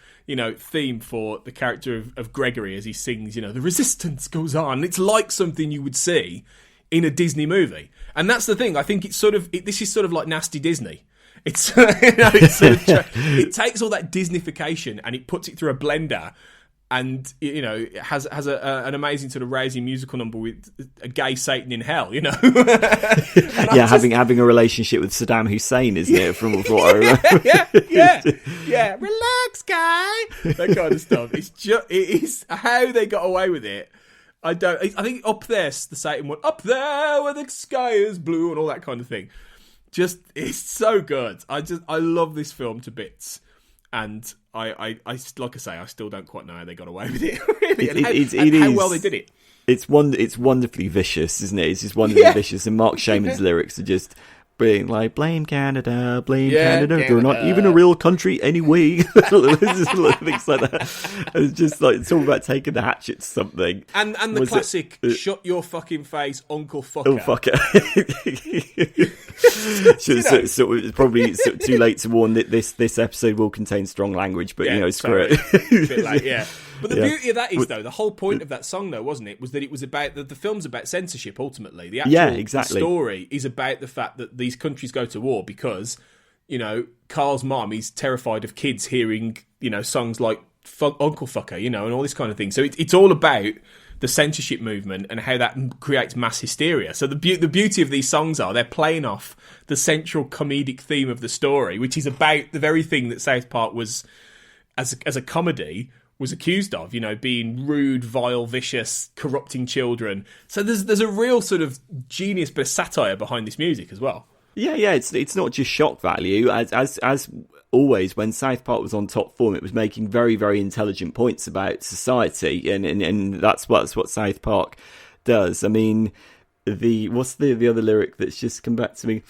theme for the character of Gregory as he sings, the resistance goes on. It's like something you would see in a Disney movie. And that's the thing. I think it's this is sort of like Nasty Disney. It's, it takes all that Disneyfication and it puts it through a blender, and it has an amazing sort of raising musical number with a gay Satan in hell, having a relationship with Saddam Hussein, isn't it? From what I remember. yeah. Relax, guy. That kind of stuff. It is how they got away with it. I think Up There's the Satan one. Up there where the sky is blue and all that kind of thing. Just, it's so good. I love this film to bits. And I like I say, I still don't quite know how they got away with it, really, how well they did it. It's wonderfully vicious, isn't it? It's just wonderfully vicious, and Mark Shaman's lyrics are just brilliant. Like, blame Canada, blame Yeah, Canada. They're not Canada. even a real country anyway. Just like things like that. It's just like, it's all about taking the hatchet to something. And the Was classic, shut your fucking face, Uncle Fucker. Oh, fuck it. So it's probably too late to warn that this episode will contain strong language, but, screw it. Bit late, yeah. But the beauty of that is, though, the whole point of that song, though, wasn't it? Was that it was about, the film's about censorship, ultimately. The actual story is about the fact that these countries go to war because, Carl's mom is terrified of kids hearing, songs like Uncle Fucker, and all this kind of thing. So it's all about the censorship movement and how that creates mass hysteria. So the beauty of these songs are they're playing off the central comedic theme of the story, which is about the very thing that South Park was, as a comedy, was accused of, being rude, vile, vicious, corrupting children. So there's a real sort of genius bit of satire behind this music as well. Yeah. It's not just shock value. As always, when South Park was on top form, it was making very, very intelligent points about society, and that's what South Park does. I mean, what's the other lyric that's just come back to me?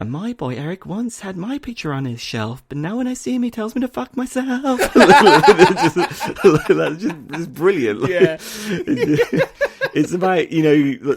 And my boy Eric once had my picture on his shelf, but now when I see him, he tells me to fuck myself. That's just brilliant. Yeah. It's about,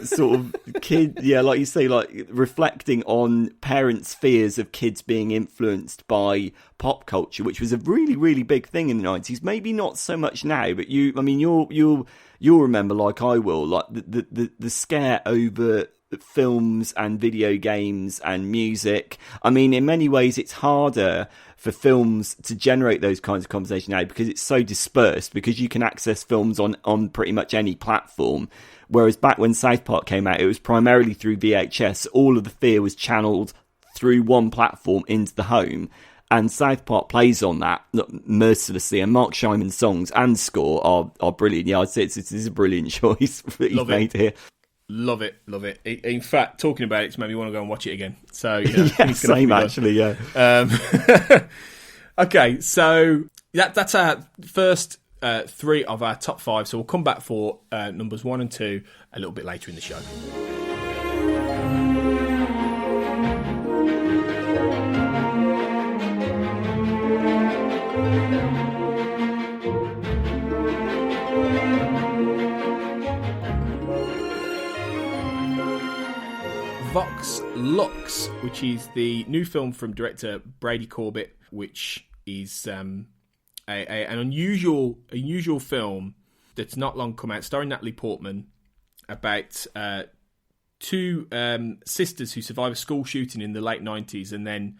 sort of kid, like you say, like reflecting on parents' fears of kids being influenced by pop culture, which was a really, really big thing in the 90s. Maybe not so much now, but you'll remember, like I will, like the scare over films and video games and music. I mean, in many ways, it's harder for films to generate those kinds of conversation now because it's so dispersed, because you can access films on pretty much any platform. Whereas back when South Park came out, it was primarily through VHS. All of the fear was channeled through one platform into the home. And South Park plays on that mercilessly. And Mark Shyman's songs and score are brilliant. Yeah, I'd say it's a brilliant choice that he's made here. Love it. In fact, talking about it's made me want to go and watch it again. So same actually. Yeah. Okay, so that's our first 3 of our top 5. So we'll come back for numbers 1 and 2 a little bit later in the show. Vox Lux, which is the new film from director Brady Corbett, which is an unusual film that's not long come out, starring Natalie Portman, about 2 sisters who survive a school shooting in the late 90s, and then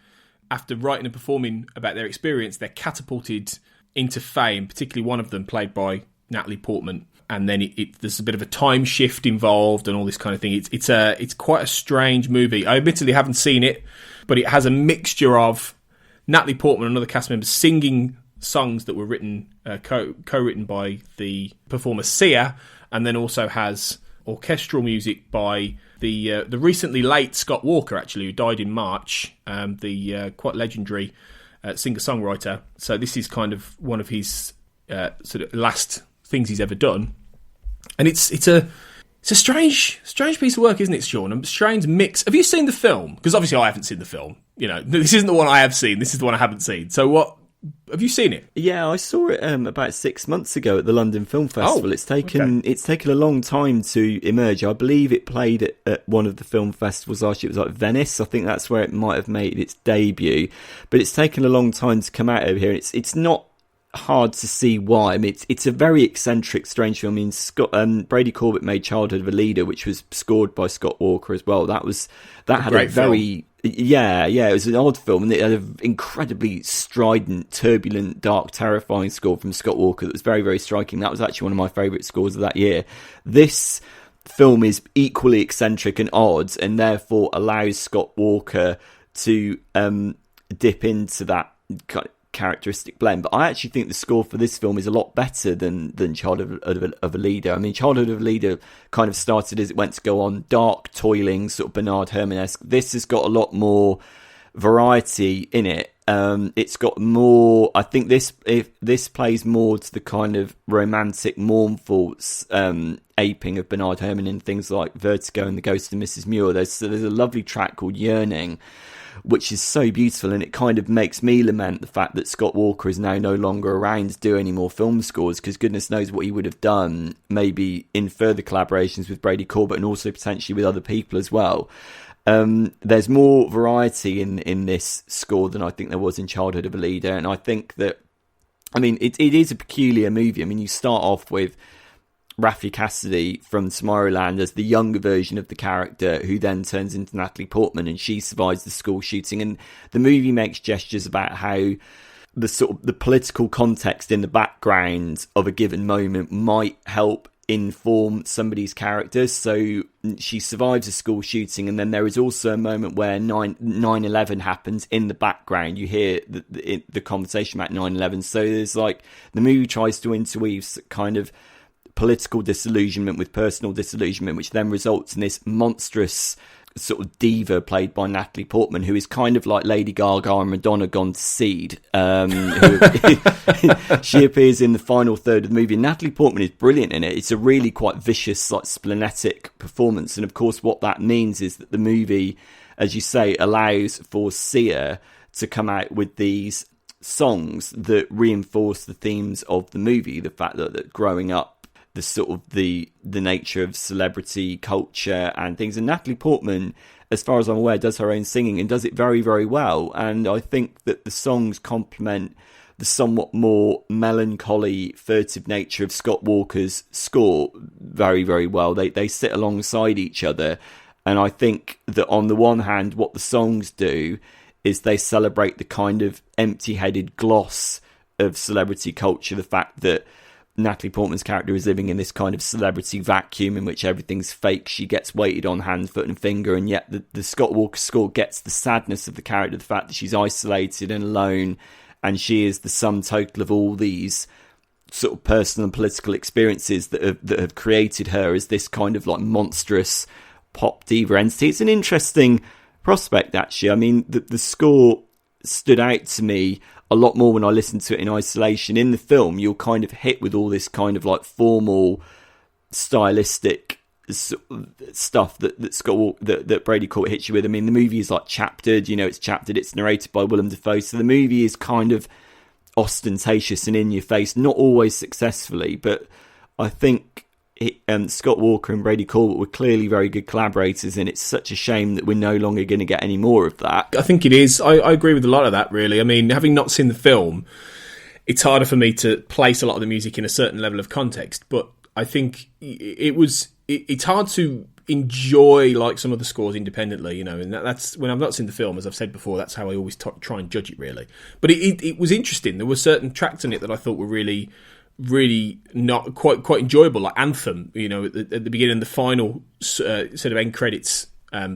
after writing and performing about their experience, they're catapulted into fame, particularly one of them played by Natalie Portman. And then there's a bit of a time shift involved and all this kind of thing. It's quite a strange movie. I admittedly haven't seen it, but it has a mixture of Natalie Portman and other cast members singing songs that were written co-written by the performer Sia, and then also has orchestral music by the recently late Scott Walker, actually, who died in March. The quite legendary singer-songwriter. So this is kind of one of his sort of last things he's ever done, and it's a strange piece of work, isn't it, Sean? A strange mix. Have you seen the film? Because obviously I haven't seen the film. This isn't the one I have seen. This is the one I haven't seen. So what? Have you seen it? Yeah, I saw it about 6 months ago at the London Film Festival. It's taken a long time to emerge. I believe it played at one of the film festivals last year. It was like Venice. I think that's where it might have made its debut. But it's taken a long time to come out over here. It's not hard to see why. I mean, it's a very eccentric, strange film. I mean, Brady Corbett made Childhood of a Leader, which was scored by Scott Walker as well. That had a very it was an odd film, and it had an incredibly strident, turbulent, dark, terrifying score from Scott Walker that was very, very striking. That was actually one of my favourite scores of that year. This film is equally eccentric and odd, and therefore allows Scott Walker to dip into that kind of characteristic blend. But I actually think the score for this film is a lot better than Childhood of a Leader. I mean, Childhood of a Leader kind of started as it went to go on, dark, toiling, sort of Bernard Herrmann-esque. This has got a lot more variety in it. It's got more. I think this plays more to the kind of romantic, mournful aping of Bernard Herrmann in things like Vertigo and The Ghost of Mrs. Muir. There's a lovely track called Yearning, which is so beautiful, and it kind of makes me lament the fact that Scott Walker is now no longer around to do any more film scores, because goodness knows what he would have done, maybe in further collaborations with Brady Corbett and also potentially with other people as well. There's more variety in this score than I think there was in Childhood of a Leader, and I think that, I mean, it is a peculiar movie. I mean, you start off with Raffi Cassidy from Tomorrowland as the younger version of the character, who then turns into Natalie Portman, and she survives the school shooting. And the movie makes gestures about how the political context in the background of a given moment might help inform somebody's character. So she survives a school shooting, and then there is also a moment where 9/11 happens in the background. You hear the conversation about 9/11. So there's like, the movie tries to interweave kind of political disillusionment with personal disillusionment, which then results in this monstrous sort of diva played by Natalie Portman, who is kind of like Lady Gaga and Madonna gone to seed. She appears in the final third of the movie. Natalie Portman is brilliant in it. It's a really quite vicious, like, splenetic performance. And of course, what that means is that the movie, as you say, allows for Sia to come out with these songs that reinforce the themes of the movie. The fact that growing up, the sort of the nature of celebrity culture and things. And Natalie Portman, as far as I'm aware, does her own singing and does it very, very well. And I think that the songs complement the somewhat more melancholy, furtive nature of Scott Walker's score very, very well. They sit alongside each other. And I think that on the one hand, what the songs do is they celebrate the kind of empty-headed gloss of celebrity culture, the fact that Natalie Portman's character is living in this kind of celebrity vacuum in which everything's fake. She gets weighted on hand, foot and finger, and yet the Scott Walker score gets the sadness of the character, the fact that she's isolated and alone, and she is the sum total of all these sort of personal and political experiences that have created her as this kind of like monstrous pop diva entity. It's an interesting prospect, actually. I mean, the score stood out to me a lot more when I listened to it in isolation. In the film, you're kind of hit with all this kind of like formal, stylistic stuff that Brady Corbett hits you with. I mean, the movie is like chaptered. It's chaptered. It's narrated by Willem Dafoe, so the movie is kind of ostentatious and in your face, not always successfully, but I think Scott Walker and Brady Corbett were clearly very good collaborators, and it's such a shame that we're no longer going to get any more of that. I think it is. I agree with a lot of that, really. I mean, having not seen the film, it's harder for me to place a lot of the music in a certain level of context, but I think it's hard to enjoy like some of the scores independently, and that's when I've not seen the film, as I've said before, that's how I always try and judge it, really. But it was interesting. There were certain tracks in it that I thought were really not quite enjoyable, like Anthem, at the beginning, the final sort of end credits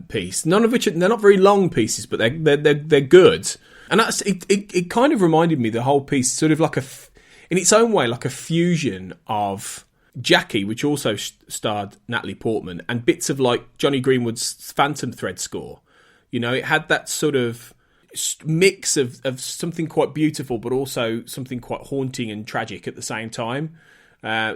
piece. None of which they're not very long pieces, but they're good. And that's it kind of reminded me, the whole piece, sort of like in its own way, like a fusion of Jackie, which also starred Natalie Portman, and bits of like Johnny Greenwood's Phantom Thread score. It had that sort of mix of something quite beautiful, but also something quite haunting and tragic at the same time.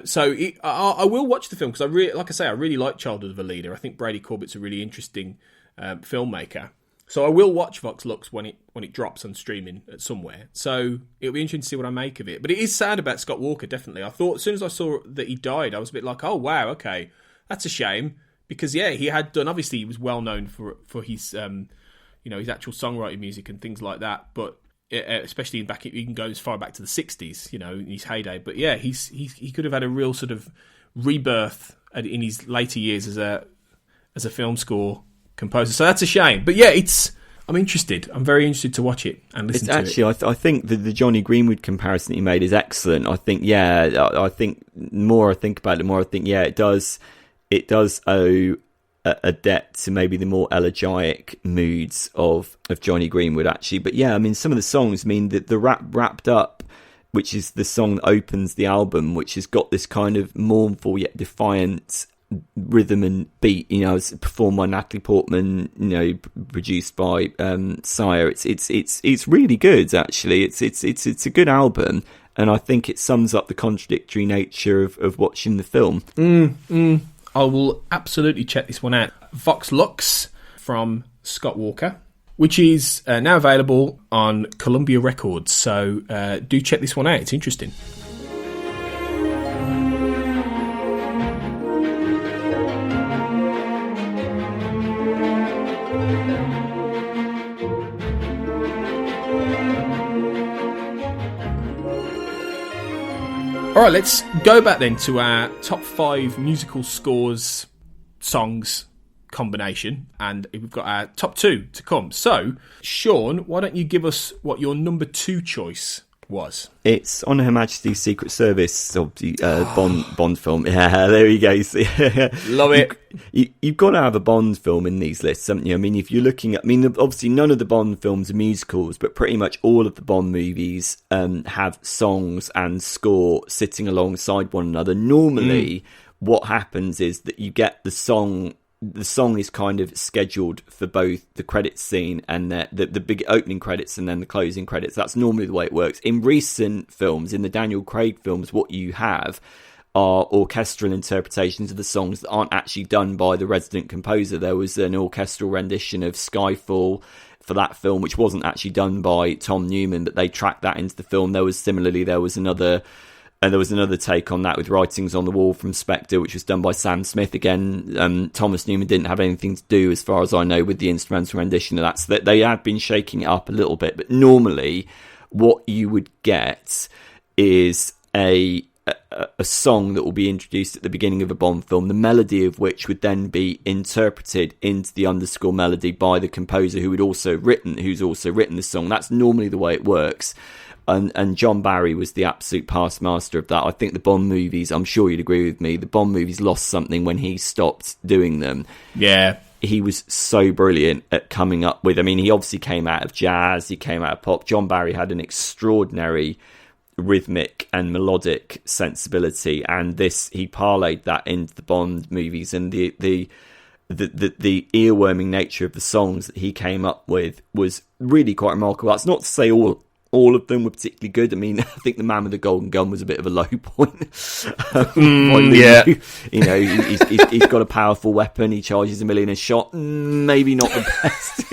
So I will watch the film, because I really like Childhood of a Leader. I think Brady Corbett's a really interesting filmmaker. So I will watch Vox Lux when it drops on streaming somewhere. So it'll be interesting to see what I make of it. But it is sad about Scott Walker, definitely. I thought, as soon as I saw that he died, I was a bit like, oh wow, okay, that's a shame, because he had done, obviously he was well known for his his actual songwriting music and things like that, but especially you can go as far back to the 60s, in his heyday. But yeah, he could have had a real sort of rebirth in his later years as a film score composer. So that's a shame. But yeah, I'm interested. I'm very interested to watch it and listen to it. Actually, I think the Johnny Greenwood comparison that you made is excellent. I think, I think the more I think about it, the more I think, it does owe a debt to maybe the more elegiac moods of Johnny Greenwood, actually. But yeah, I mean, some of the songs, the Wrapped Up, which is the song that opens the album, which has got this kind of mournful yet defiant rhythm and beat. It's performed by Natalie Portman. Produced by Sire. It's really good. Actually, it's a good album, and I think it sums up the contradictory nature of watching the film. I will absolutely check this one out. Vox Lux from Scott Walker, which is now available on Columbia Records. So do check this one out. It's interesting. All right, let's go back then to our top 5 musical scores, songs combination, and we've got our top 2 to come. So, Sean, why don't you give us what your number 2 choice was? It's On Her Majesty's Secret Service, obviously, Bond film. Yeah, there you go. Love it. You've got to have a Bond film in these lists, haven't you? I mean, if you're looking at... obviously, none of the Bond films are musicals, but pretty much all of the Bond movies have songs and score sitting alongside one another. Normally, what happens is that you get the song is kind of scheduled for both the credits scene and the big opening credits and then the closing credits. That's normally the way it works. In recent films, in the Daniel Craig films, what you have are orchestral interpretations of the songs that aren't actually done by the resident composer. There was an orchestral rendition of Skyfall for that film, which wasn't actually done by Tom Newman, but they tracked that into the film. There was another take on that with Writings on the Wall from Spectre, which was done by Sam Smith. Again, Thomas Newman didn't have anything to do, as far as I know, with the instrumental rendition of that. So they had been shaking it up a little bit. But normally, what you would get is a song that will be introduced at the beginning of a Bond film, the melody of which would then be interpreted into the underscore melody by the composer who's also written the song. That's normally the way it works. And John Barry was the absolute past master of that. I think the Bond movies, I'm sure you'd agree with me, the Bond movies lost something when he stopped doing them. Yeah. He was so brilliant at coming up with... he obviously came out of jazz, he came out of pop. John Barry had an extraordinary rhythmic and melodic sensibility, and he parlayed that into the Bond movies, and the earworming nature of the songs that he came up with was really quite remarkable. That's not to say all of them were particularly good. I think The Man with the Golden Gun was a bit of a low point. Yeah. He's got a powerful weapon. He charges $1 million a shot. Maybe not the best.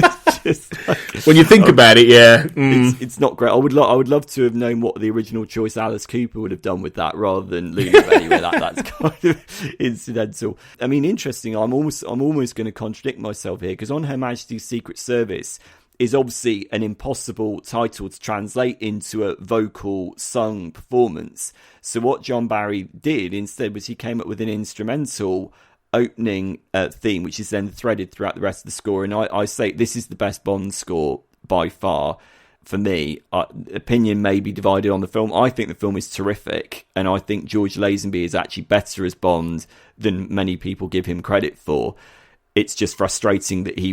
It's just when you think about it, yeah. It's not great. I would love to have known what the original choice Alice Cooper would have done with that rather than Lulu. Anyway, that's kind of incidental. Interesting. I'm almost going to contradict myself here, because On Her Majesty's Secret Service is obviously an impossible title to translate into a vocal sung performance. So what John Barry did instead was he came up with an instrumental opening theme, which is then threaded throughout the rest of the score. And I say this is the best Bond score by far for me. Opinion may be divided on the film. I think the film is terrific, and I think George Lazenby is actually better as Bond than many people give him credit for. It's just frustrating that he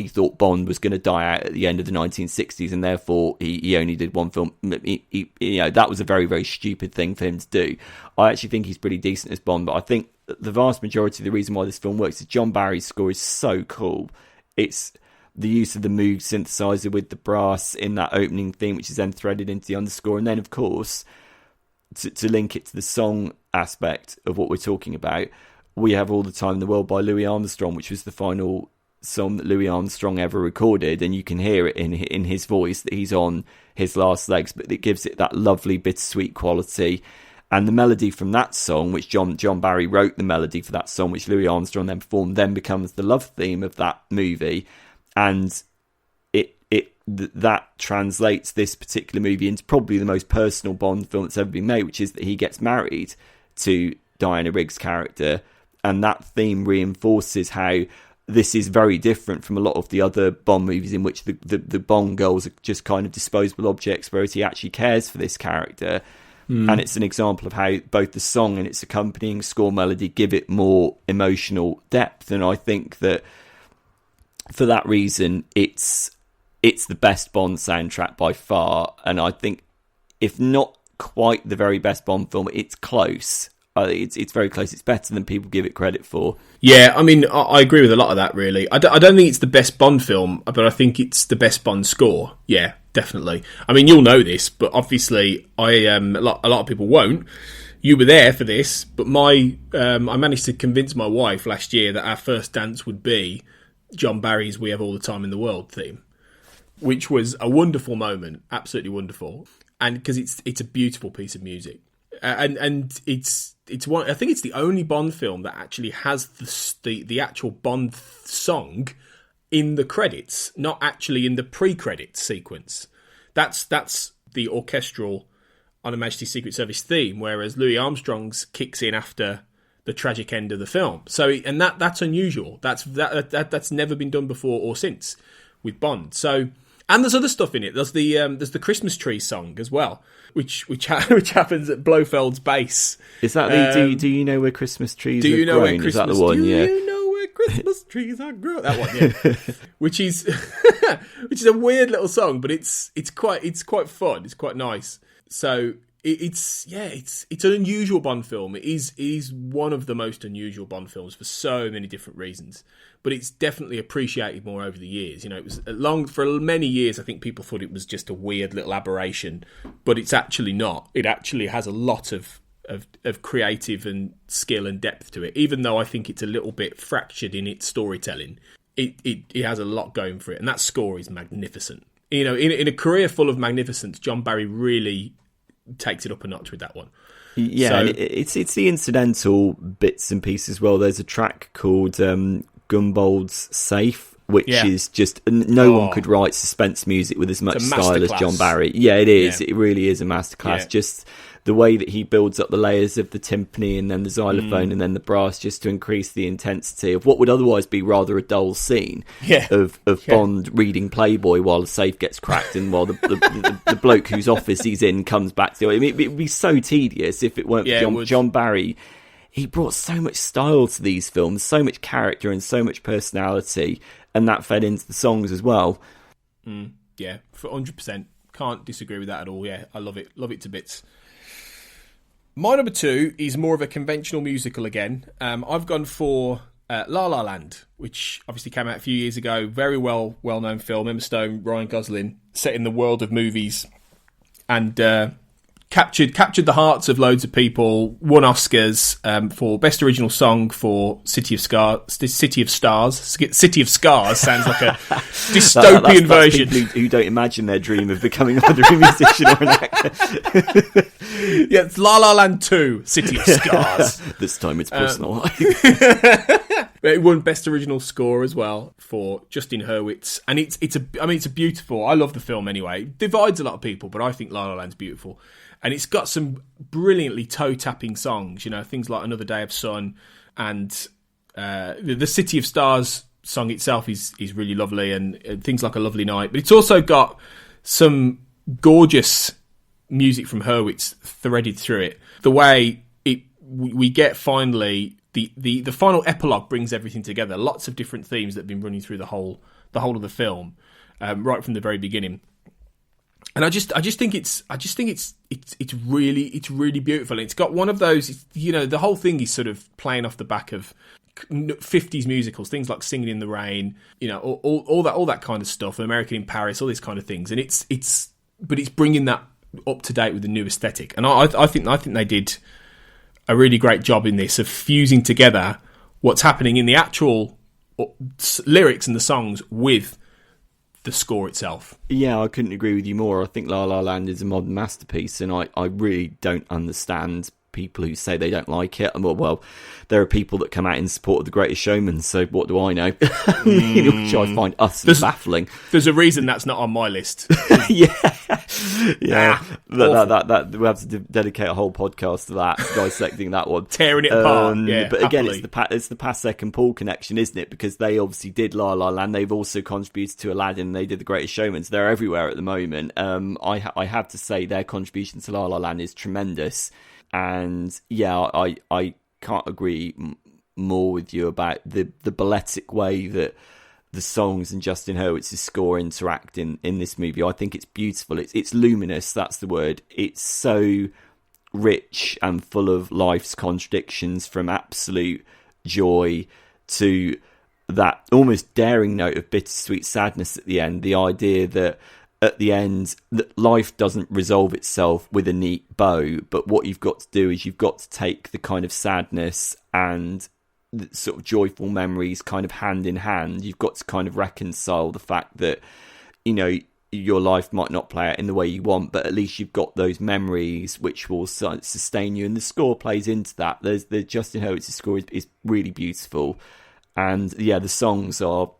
thought Bond was going to die out at the end of the 1960s, and therefore he only did one film. That was a very, very stupid thing for him to do. I actually think he's pretty decent as Bond, but I think the vast majority of the reason why this film works is John Barry's score is so cool. It's the use of the Moog synthesizer with the brass in that opening theme, which is then threaded into the underscore, and then of course to link it to the song aspect of what we're talking about, we have All the Time in the World by Louis Armstrong, which was the final song that Louis Armstrong ever recorded, and you can hear it in his voice that he's on his last legs, but it gives it that lovely bittersweet quality. And the melody from that song, which John Barry wrote the melody for that song, which Louis Armstrong then performed, then becomes the love theme of that movie, and that translates this particular movie into probably the most personal Bond film that's ever been made, which is that he gets married to Diana Rigg's character, and that theme reinforces how this is very different from a lot of the other Bond movies in which the Bond girls are just kind of disposable objects, whereas he actually cares for this character. And it's an example of how both the song and its accompanying score melody give it more emotional depth. And I think that for that reason, it's the best Bond soundtrack by far. And I think, if not quite the very best Bond film, it's close. it's very close. It's better than people give it credit for. Yeah, I mean, I agree with a lot of that, really. I don't think it's the best Bond film, but I think it's the best Bond score. Yeah, definitely. I mean, you'll know this, but obviously a lot of people won't. You were there for this, but I managed to convince my wife last year that our first dance would be John Barry's "We Have All the Time in the World" theme, which was a wonderful moment, absolutely wonderful, and because it's a beautiful piece of music, and it's one. I think it's the only Bond film that actually has the actual Bond song in the credits, not actually in the pre-credits sequence. That's the orchestral On Her Majesty's Secret Service theme, whereas Louis Armstrong's kicks in after the tragic end of the film. So, and that's unusual. That's never been done before or since with Bond. So, and there's other stuff in it. There's the Christmas tree song as well, which happens at Blofeld's base. Is that do you know where Christmas trees? Do you know where Christmas? Is that the one? Do yeah. you know where Christmas trees are growing? That one, yeah. which is a weird little song, but it's quite fun. It's quite nice. So it's an unusual Bond film. It is one of the most unusual Bond films for so many different reasons. But it's definitely appreciated more over the years. You know, it was for many years. I think people thought it was just a weird little aberration, but it's actually not. It actually has a lot of creative and skill and depth to it. Even though I think it's a little bit fractured in its storytelling, it has a lot going for it, and that score is magnificent. You know, in a career full of magnificence, John Barry really takes it up a notch with that one. Yeah, so, and it's the incidental bits and pieces as well. There's a track called Gumbold's Safe, which is just no one could write suspense music with as much style as John Barry. Yeah, it is. Yeah. It really is a masterclass. Yeah. Just the way that he builds up the layers of the timpani and then the xylophone and then the brass, just to increase the intensity of what would otherwise be rather a dull scene of Bond reading Playboy while the safe gets cracked and while the bloke whose office he's in comes back to it. I mean, it would be so tedious if it weren't for John Barry. He brought so much style to these films, so much character and so much personality, and that fed into the songs as well. Yeah, for 100%. Can't disagree with that at all. Yeah, I love it. Love it to bits. My number 2 is more of a conventional musical again. I've gone for La La Land, which obviously came out a few years ago. Very well-known film. Emma Stone, Ryan Gosling, set in the world of movies, and captured the hearts of loads of people. Won Oscars for Best Original Song for City of Scars. City of Scars sounds like a dystopian that's version. People who don't imagine their dream of becoming either a musician or an actor. Yeah, it's La La Land 2, City of Scars. This time it's personal. It won Best Original Score as well for Justin Hurwitz, and it's a beautiful. I love the film anyway. It divides a lot of people, but I think La La Land's beautiful. And it's got some brilliantly toe-tapping songs, you know, things like Another Day of Sun, and the City of Stars song itself is really lovely, and things like A Lovely Night. But it's also got some gorgeous music from Hurwitz threaded through it. The way we get finally the final epilogue brings everything together. Lots of different themes that have been running through the whole of the film, right from the very beginning. And I just think it's really beautiful. And it's got one of those, you know, the whole thing is sort of playing off the back of 50s musicals, things like Singing in the Rain, you know, all that kind of stuff, American in Paris, all these kind of things. And it's bringing that up to date with the new aesthetic. And I think they did a really great job in this of fusing together what's happening in the actual lyrics and the songs with the score itself. Yeah, I couldn't agree with you more. I think La La Land is a modern masterpiece, and I really don't understand people who say they don't like it. Well, there are people that come out in support of The Greatest Showman, so what do I know? Which I find utterly baffling. There's a reason that's not on my list. Yeah. That we have to dedicate a whole podcast to that, dissecting that one, tearing it apart. But again, it's the Pasek and Paul connection, isn't it? Because they obviously did La La Land. They've also contributed to Aladdin. And they did The Greatest Showman. So they're everywhere at the moment. I have to say their contribution to La La Land is tremendous. And yeah, I can't agree more with you about the balletic way that the songs and Justin Hurwitz's score interact in this movie. I think it's beautiful. It's luminous. That's the word. It's so rich and full of life's contradictions, from absolute joy to that almost daring note of bittersweet sadness at the end. The idea that at the end, that life doesn't resolve itself with a neat bow, but what you've got to do is you've got to take the kind of sadness and the sort of joyful memories kind of hand in hand. You've got to kind of reconcile the fact that, you know, your life might not play out in the way you want, but at least you've got those memories which will sustain you. And the score plays into that. There's the Justin Hurwitz's score is really beautiful. And yeah, the songs are,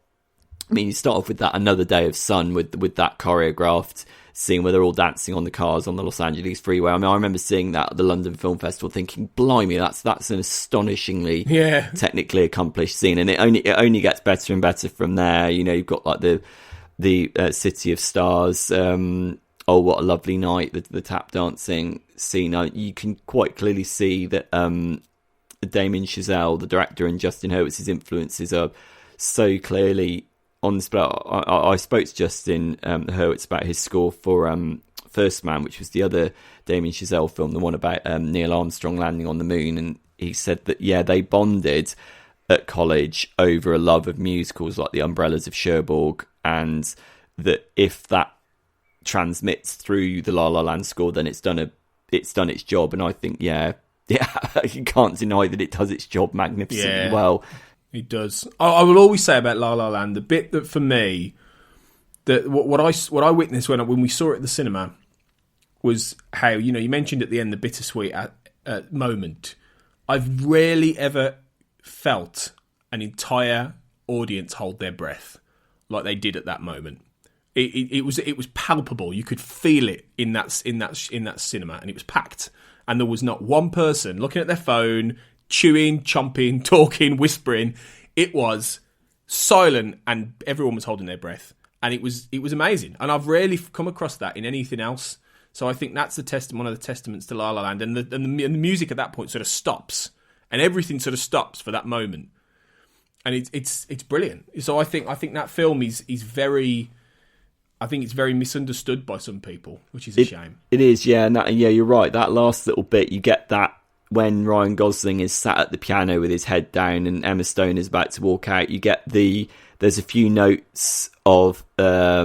I mean, you start off with that Another Day of Sun with that choreographed scene where they're all dancing on the cars on the Los Angeles freeway. I mean, I remember seeing that at the London Film Festival thinking, blimey, that's an astonishingly technically accomplished scene. And it only gets better and better from there. You know, you've got like the City of Stars, Oh What a Lovely Night, the tap dancing scene. You can quite clearly see that Damien Chazelle, the director, and Justin Hurwitz's influences are so clearly on display. I spoke to Justin Hurwitz about his score for First Man, which was the other Damien Chazelle film, the one about Neil Armstrong landing on the moon, and he said that, yeah, they bonded at college over a love of musicals like The Umbrellas of Cherbourg, and that if that transmits through the La La Land score, then it's done its job. And I think, yeah, you can't deny that it does its job magnificently well. It does. I will always say about La La Land, the bit that for me, that what I witnessed when we saw it at the cinema was how, you know, you mentioned at the end the bittersweet moment. I've rarely ever felt an entire audience hold their breath like they did at that moment. It was palpable. You could feel it in that cinema, and it was packed. And there was not one person looking at their phone, chewing, chomping, talking, whispering. It was silent, and everyone was holding their breath, and it was amazing. And I've rarely come across that in anything else. So I think that's one of the testaments to La La Land, and the music at that point sort of stops, and everything sort of stops for that moment, and it's brilliant. So I think that film is very. I think it's very misunderstood by some people, which is a shame. It is, yeah, and you're right. That last little bit, you get that when Ryan Gosling is sat at the piano with his head down and Emma Stone is about to walk out. You get there's a few notes of I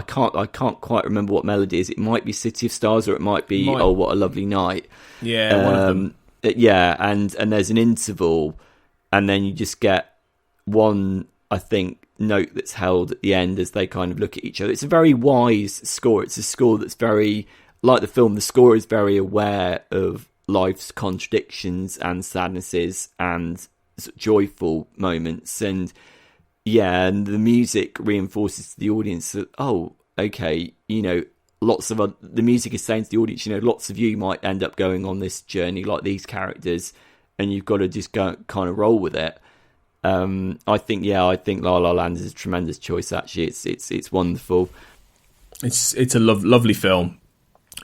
can't quite remember what melody it is. It might be City of Stars, or it might be Oh What a Lovely Night. Yeah, one of them. Yeah, and there's an interval, and then you just get one, I think, note that's held at the end as they kind of look at each other. It's a very wise score. It's a score that's very, like the film, the score is very aware of life's contradictions and sadnesses and joyful moments. And yeah, and the music reinforces to the audience that, oh, okay, you know, the music is saying to the audience, you know, lots of you might end up going on this journey like these characters, and you've got to just go kind of roll with it. I think La La Land is a tremendous choice. Actually, it's wonderful. It's a lovely film.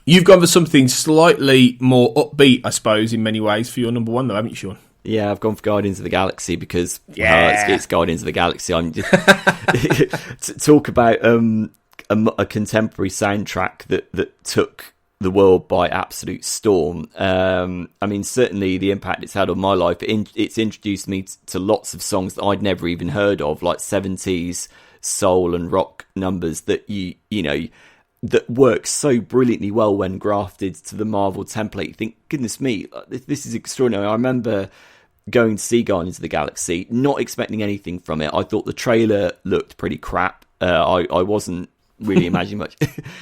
You've gone for something slightly more upbeat, I suppose, in many ways for your number one, though, haven't you, Sean? Yeah, I've gone for Guardians of the Galaxy because it's Guardians of the Galaxy. I'm just talk about a contemporary soundtrack that took the world by absolute storm. I mean, certainly the impact it's had on my life. It's introduced me to lots of songs that I'd never even heard of, like 70s soul and rock numbers that you know that work so brilliantly well when grafted to the Marvel template. You think, goodness me, this is extraordinary. I remember going to see Guardians of the Galaxy, not expecting anything from it. I thought the trailer looked pretty crap. I wasn't really imagining much.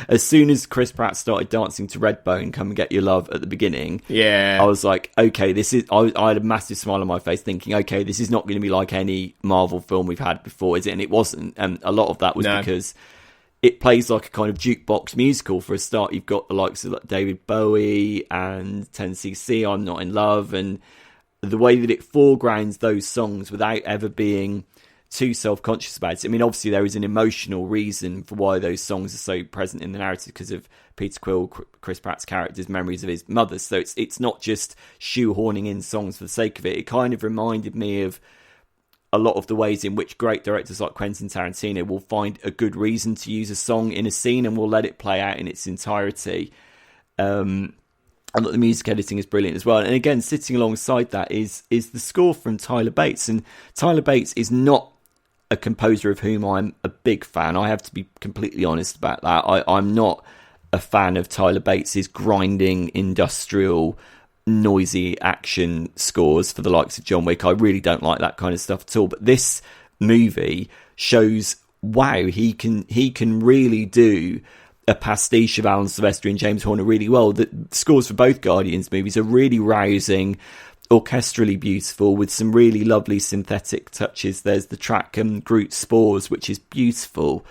As soon as Chris Pratt started dancing to Redbone, Come and Get Your Love at the beginning, I was like, okay, I had a massive smile on my face thinking, okay, this is not going to be like any Marvel film we've had before, is it? And it wasn't. And a lot of that was because it plays like a kind of jukebox musical. For a start, you've got the likes of like David Bowie and 10cc, I'm Not in Love, and the way that it foregrounds those songs without ever being too self-conscious about it. I mean, obviously there is an emotional reason for why those songs are so present in the narrative because of Peter Quill, Chris Pratt's character's memories of his mother. So it's not just shoehorning in songs for the sake of it. It kind of reminded me of a lot of the ways in which great directors like Quentin Tarantino will find a good reason to use a song in a scene and will let it play out in its entirety. I thought the music editing is brilliant as well. And again, sitting alongside that is the score from Tyler Bates. And Tyler Bates is not a composer of whom I'm a big fan. I have to be completely honest about that. I'm not a fan of Tyler Bates's grinding, industrial, noisy action scores for the likes of John Wick. I really don't like that kind of stuff at all. But this movie shows, wow, he can really do a pastiche of Alan Silvestri and James Horner really well. The scores for both Guardians movies are really rousing, orchestrally beautiful, with some really lovely synthetic touches. There's the track Groot Spores, which is beautiful.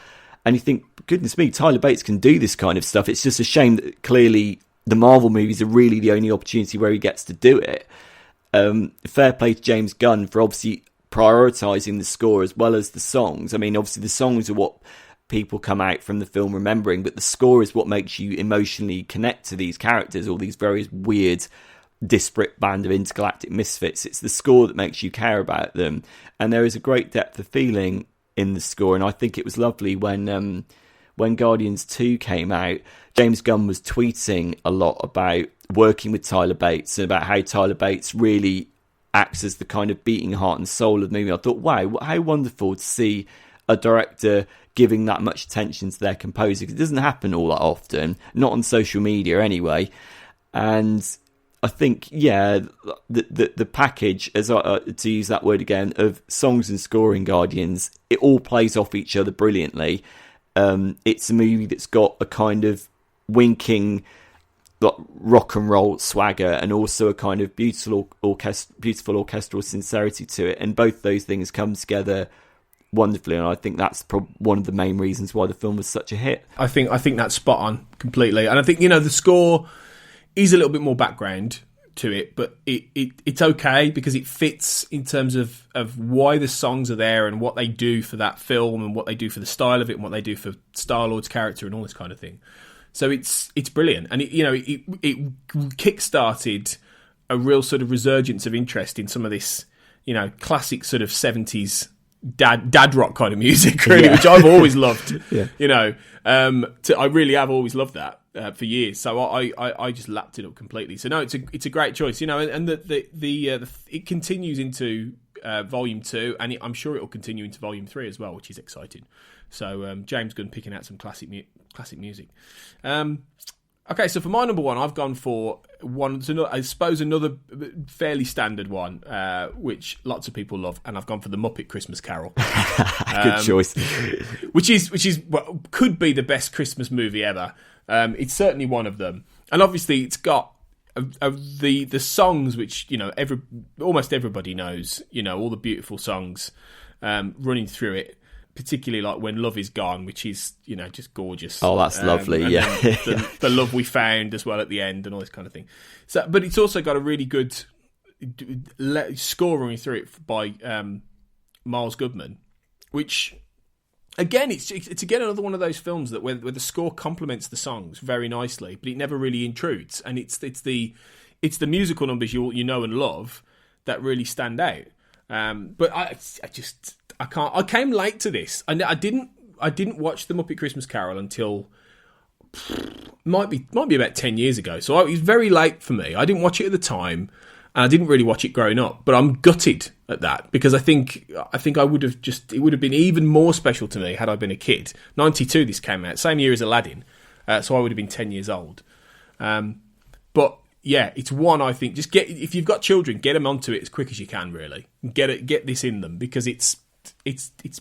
And you think, goodness me, Tyler Bates can do this kind of stuff. It's just a shame that clearly the Marvel movies are really the only opportunity where he gets to do it. Fair play to James Gunn for obviously prioritising the score as well as the songs. I mean, obviously the songs are what people come out from the film remembering, but the score is what makes you emotionally connect to these characters, all these various weird, disparate band of intergalactic misfits. It's the score that makes you care about them, and there is a great depth of feeling in the score. And I think it was lovely when Guardians 2 came out, James Gunn was tweeting a lot about working with Tyler Bates and about how Tyler Bates really acts as the kind of beating heart and soul of the movie. I thought, wow, how wonderful to see a director giving that much attention to their composer. It doesn't happen all that often, not on social media anyway. And I think, yeah, the package, as to use that word again, of songs and score in Guardians, it all plays off each other brilliantly. It's a movie that's got a kind of winking rock and roll swagger and also a kind of beautiful orchestral sincerity to it. And both those things come together wonderfully, and I think that's one of the main reasons why the film was such a hit. I think that's spot on completely, and I think, you know, the score is a little bit more background to it, but it's okay because it fits in terms of why the songs are there and what they do for that film and what they do for the style of it and what they do for Star-Lord's character and all this kind of thing. So it's brilliant, and it kick-started a real sort of resurgence of interest in some of this, you know, classic sort of 70s dad rock kind of music, really, which I've always loved. Yeah. You know, I really have always loved that for years. So I just lapped it up completely. So no, it's a great choice. You know, and it continues into Volume 2, and I'm sure it will continue into Volume 3 as well, which is exciting. So James Gunn picking out some classic music. Okay, so for my number one, I've gone for I suppose another fairly standard one, which lots of people love, and I've gone for The Muppet Christmas Carol. Good choice. Which is what could be the best Christmas movie ever. It's certainly one of them, and obviously it's got the songs which, you know, almost everybody knows. You know, all the beautiful songs running through it. Particularly like When Love Is Gone, which is, you know, just gorgeous. Oh, that's lovely, yeah. The Love We Found as well at the end and all this kind of thing. So, but it's also got a really good score running through it by Miles Goodman, which, again, it's again another one of those films that where the score complements the songs very nicely, but it never really intrudes. And it's the musical numbers you know and love that really stand out. But I came late to this. I didn't watch The Muppet Christmas Carol until might be about 10 years ago. So it was very late for me. I didn't watch it at the time, and I didn't really watch it growing up. But I'm gutted at that because I think I would have it would have been even more special to me had I been a kid. 92 this came out, same year as Aladdin, so I would have been 10 years old. But yeah, it's one I think if you've got children, get them onto it as quick as you can. Really, get this in them because it's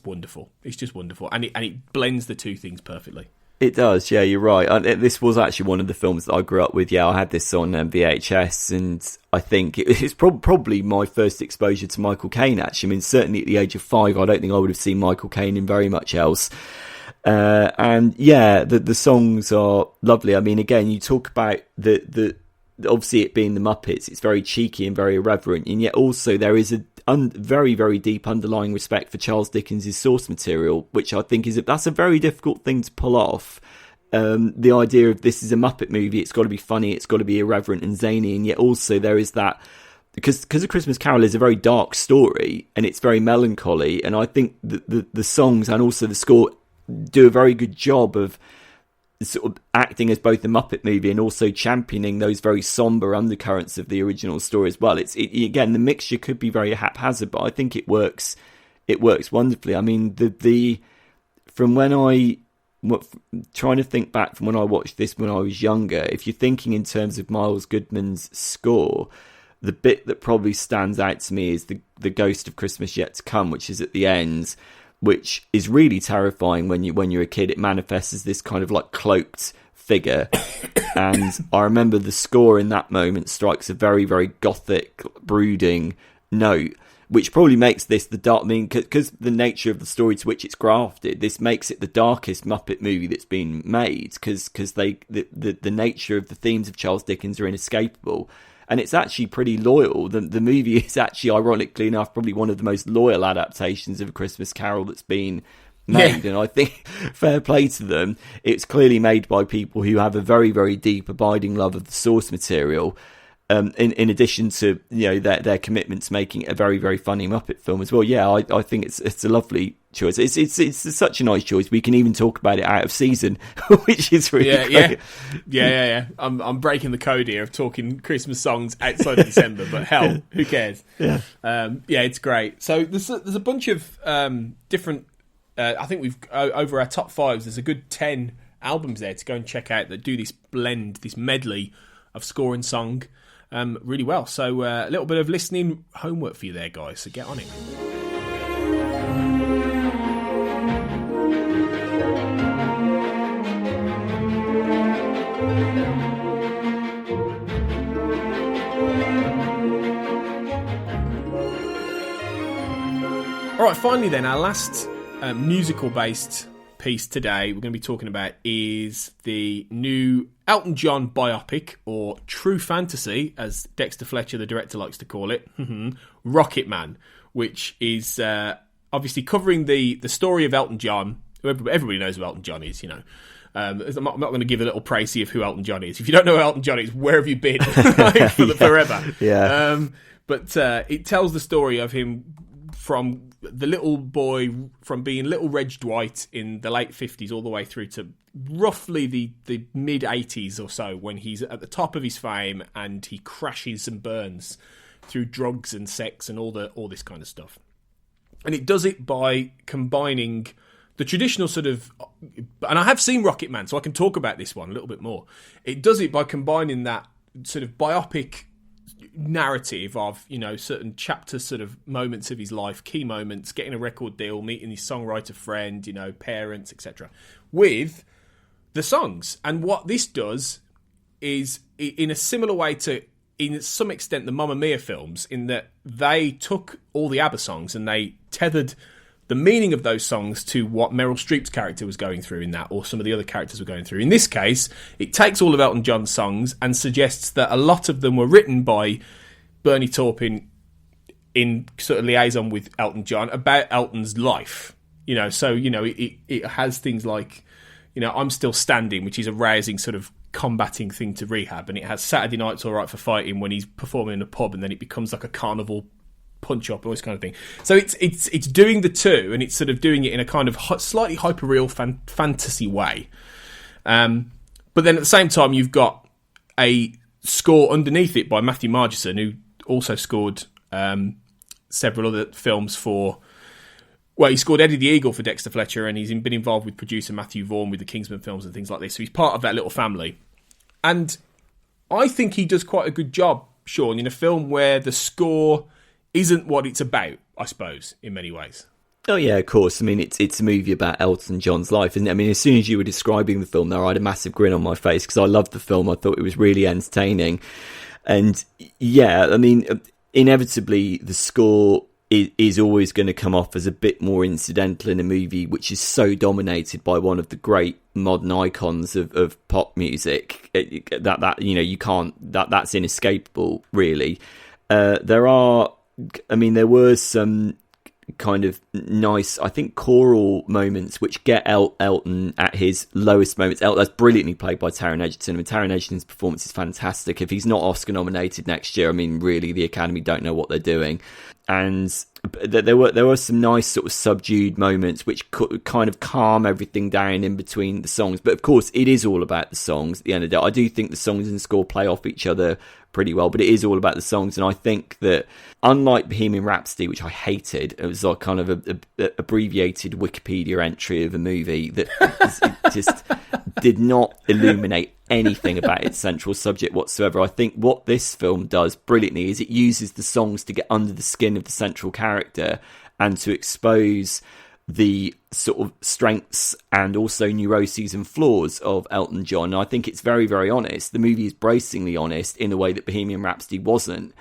wonderful. It's just wonderful, and it blends the two things perfectly. It does, yeah, you're right. This was actually one of the films that I grew up with. Yeah, I had this on VHS, and I think it's probably my first exposure to Michael Caine, actually. I mean, certainly at the age of 5, I don't think I would have seen Michael Caine in very much else. And yeah, the songs are lovely. I mean, again, you talk about the obviously it being the Muppets, it's very cheeky and very irreverent, and yet also there is a very, very deep underlying respect for Charles Dickens' source material, which I think that's a very difficult thing to pull off. The idea of this is a Muppet movie, it's got to be funny, it's got to be irreverent and zany, and yet also there is that, because A Christmas Carol is a very dark story and it's very melancholy, and I think the songs and also the score do a very good job of sort of acting as both a Muppet movie and also championing those very somber undercurrents of the original story as well. Again, the mixture could be very haphazard, but I think it works. It works wonderfully. I mean, trying to think back from when I watched this when I was younger, if you're thinking in terms of Miles Goodman's score, the bit that probably stands out to me is the Ghost of Christmas Yet to Come, which is at the end, which is really terrifying when you're a kid. It manifests as this kind of like cloaked figure. And I remember the score in that moment strikes a very, very gothic, brooding note, which probably makes this the dark. I mean, because the nature of the story to which it's grafted, this makes it the darkest Muppet movie that's been made. Because the nature of the themes of Charles Dickens are inescapable, and it's actually pretty loyal. The movie is actually, ironically enough, probably one of the most loyal adaptations of A Christmas Carol that's been made. Yeah. And I think fair play to them. It's clearly made by people who have a very, very deep, abiding love of the source material. In addition to their commitment to making it a very, very funny Muppet film as well. Yeah, I think it's a lovely choice. It's such a nice choice. We can even talk about it out of season, which is really great. Yeah. I'm breaking the code here of talking Christmas songs outside of December, but hell, who cares? Yeah, it's great. So there's a bunch of different. I think we've over our top fives. There's a good 10 albums there to go and check out that do this blend, this medley of score and song. Really well. So a little bit of listening homework for you there, guys. So get on it. All right, finally then, our last musical-based piece today we're going to be talking about is the new Elton John biopic, or true fantasy, as Dexter Fletcher, the director, likes to call it, Rocketman, which is obviously covering the story of Elton John. Everybody knows who Elton John is, I'm not going to give a little précis of who Elton John is. If you don't know who Elton John is, where have you been? Forever. Yeah. But it tells the story of him from the little boy, from being little Reg Dwight in the late 50s all the way through to roughly the mid 80s or so, when he's at the top of his fame and he crashes and burns through drugs and sex and all this kind of stuff. And it does it by combining the traditional sort of, and I have seen Rocketman, so I can talk about this one a little bit more. It does it by combining that sort of biopic narrative of certain chapter sort of moments of his life, key moments, getting a record deal, meeting his songwriter friend, parents, etc., with the songs. And what this does is, in a similar way to, in some extent, the Mamma Mia films, in that they took all the ABBA songs and they tethered the meaning of those songs to what Meryl Streep's character was going through in that, or some of the other characters were going through. In this case, it takes all of Elton John's songs and suggests that a lot of them were written by Bernie Taupin in sort of liaison with Elton John about Elton's life. It has things like, I'm Still Standing, which is a rousing sort of combating thing to rehab, and it has Saturday Night's All Right for Fighting when he's performing in a pub, and then it becomes like a carnival punch up, all this kind of thing. So it's doing the two, and it's sort of doing it in a kind of slightly hyper-real fantasy way. But then at the same time, you've got a score underneath it by Matthew Margeson, who also scored several other films for... Well, he scored Eddie the Eagle for Dexter Fletcher, and he's been involved with producer Matthew Vaughn with the Kingsman films and things like this. So he's part of that little family. And I think he does quite a good job, Sean, in a film where the score isn't what it's about, I suppose, in many ways. Oh yeah, of course. I mean, it's a movie about Elton John's life, isn't it? I mean, as soon as you were describing the film there, I had a massive grin on my face because I loved the film. I thought it was really entertaining. And yeah, I mean, inevitably the score is always going to come off as a bit more incidental in a movie which is so dominated by one of the great modern icons of pop music that you can't, that's inescapable, really. There were some kind of nice, I think, choral moments which get Elton at his lowest moments. That's brilliantly played by Taron Egerton. I mean, Taron Egerton's performance is fantastic. If he's not Oscar nominated next year, I mean, really, the Academy don't know what they're doing. And there were some nice sort of subdued moments which could kind of calm everything down in between the songs. But of course, it is all about the songs at the end of the day. I do think the songs and score play off each other pretty well, but it is all about the songs. And I think that, unlike Bohemian Rhapsody, which I hated, it was like kind of a abbreviated Wikipedia entry of a movie that just did not illuminate anything about its central subject whatsoever. I think what this film does brilliantly is it uses the songs to get under the skin of the central character and to expose the sort of strengths and also neuroses and flaws of Elton John. And I think it's very, very honest. The movie is bracingly honest in a way that Bohemian Rhapsody wasn't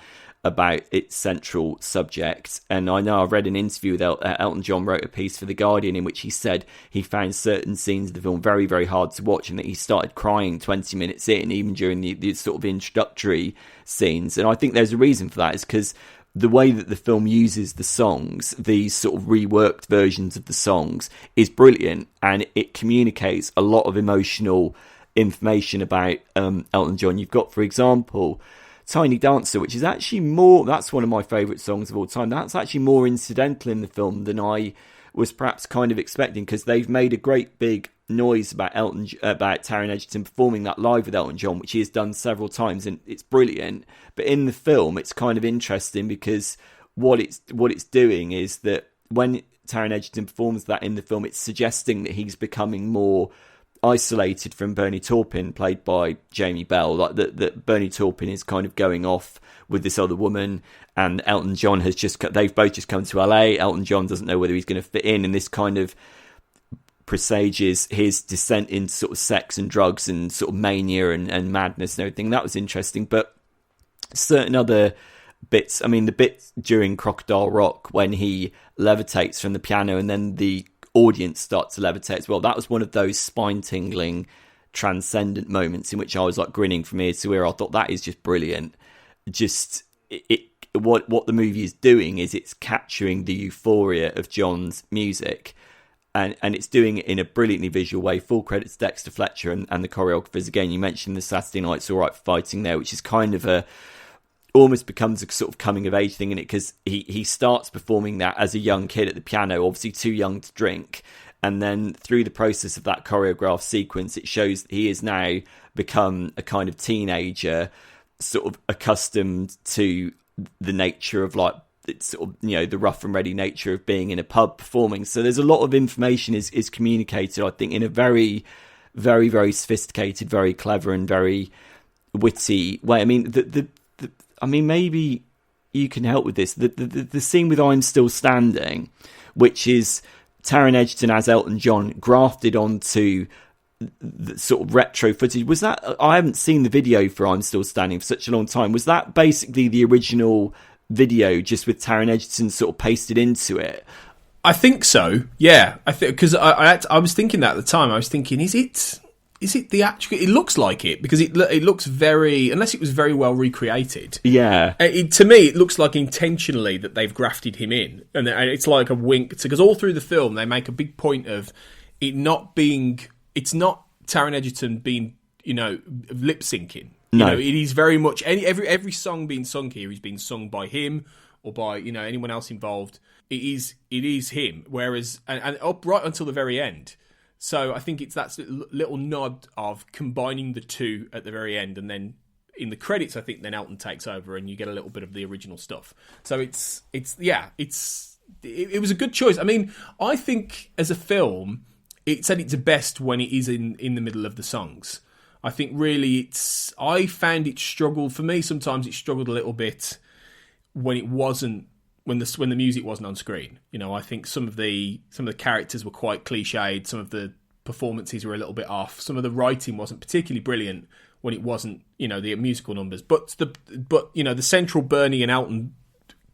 about its central subject. And I know I've read an interview with Elton John wrote a piece for The Guardian in which he said he found certain scenes of the film very, very hard to watch, and that he started crying 20 minutes in, even during the sort of introductory scenes. And I think there's a reason for that. Is because the way that the film uses the songs, these sort of reworked versions of the songs, is brilliant, and it communicates a lot of emotional information about Elton John. You've got, for example, Tiny Dancer, which is actually that's one of my favourite songs of all time. That's actually more incidental in the film than I was perhaps kind of expecting, because they've made a great big noise about Taron Egerton performing that live with Elton John, which he has done several times, and it's brilliant. But in the film, it's kind of interesting because what it's doing is that when Taron Egerton performs that in the film, it's suggesting that he's becoming more isolated from Bernie Taupin, played by Jamie Bell. Like that Bernie Taupin is kind of going off with this other woman, and Elton John they've both just come to LA. Elton John doesn't know whether he's going to fit in, and this kind of presages his descent into sort of sex and drugs and sort of mania and madness and everything. That was interesting. But certain other bits, I mean, the bit during Crocodile Rock when he levitates from the piano and then the audience starts to levitate as well, that was one of those spine-tingling, transcendent moments in which I was like grinning from ear to ear. I thought that is just brilliant. Just what the movie is doing is it's capturing the euphoria of John's music, and it's doing it in a brilliantly visual way. Full credit to Dexter Fletcher and the choreographers. Again, you mentioned the Saturday Night's All Right for Fighting there, which is kind of almost becomes a sort of coming of age thing in it, because he starts performing that as a young kid at the piano, obviously too young to drink, and then through the process of that choreographed sequence, it shows that he has now become a kind of teenager, sort of accustomed to the nature of like, it's sort of, you know, the rough and ready nature of being in a pub performing. So there's a lot of information is communicated, I think, in a very, very, very sophisticated, very clever and very witty way. I mean, I mean, maybe you can help with this. The scene with I'm Still Standing, which is Taron Egerton as Elton John grafted onto the sort of retro footage. Was that, I haven't seen the video for I'm Still Standing for such a long time. Was that basically the original video just with Taron Egerton sort of pasted into it? I think so, yeah. I think, because I was thinking that at the time. I was thinking, is it the actual? It looks like it, because it looks very, unless it was very well recreated. Yeah. To me, it looks like intentionally that they've grafted him in, and it's like a wink. Because all through the film, they make a big point of it not being. It's not Taron Egerton being, you know, lip syncing. No, you know, it is very much every song being sung here is being sung by him or by, you know, anyone else involved. It is him. Whereas and up right until the very end. So I think it's that little nod of combining the two at the very end, and then in the credits, I think then Elton takes over and you get a little bit of the original stuff. So it was a good choice. I mean, I think as a film, it's at its best when it is in the middle of the songs. I think really I found it struggled, for me sometimes it struggled a little bit when it wasn't, when the music wasn't on screen. You know, I think some of the characters were quite cliched, some of the performances were a little bit off, some of the writing wasn't particularly brilliant when it wasn't, you know, the musical numbers. But you know, the central Bernie and Elton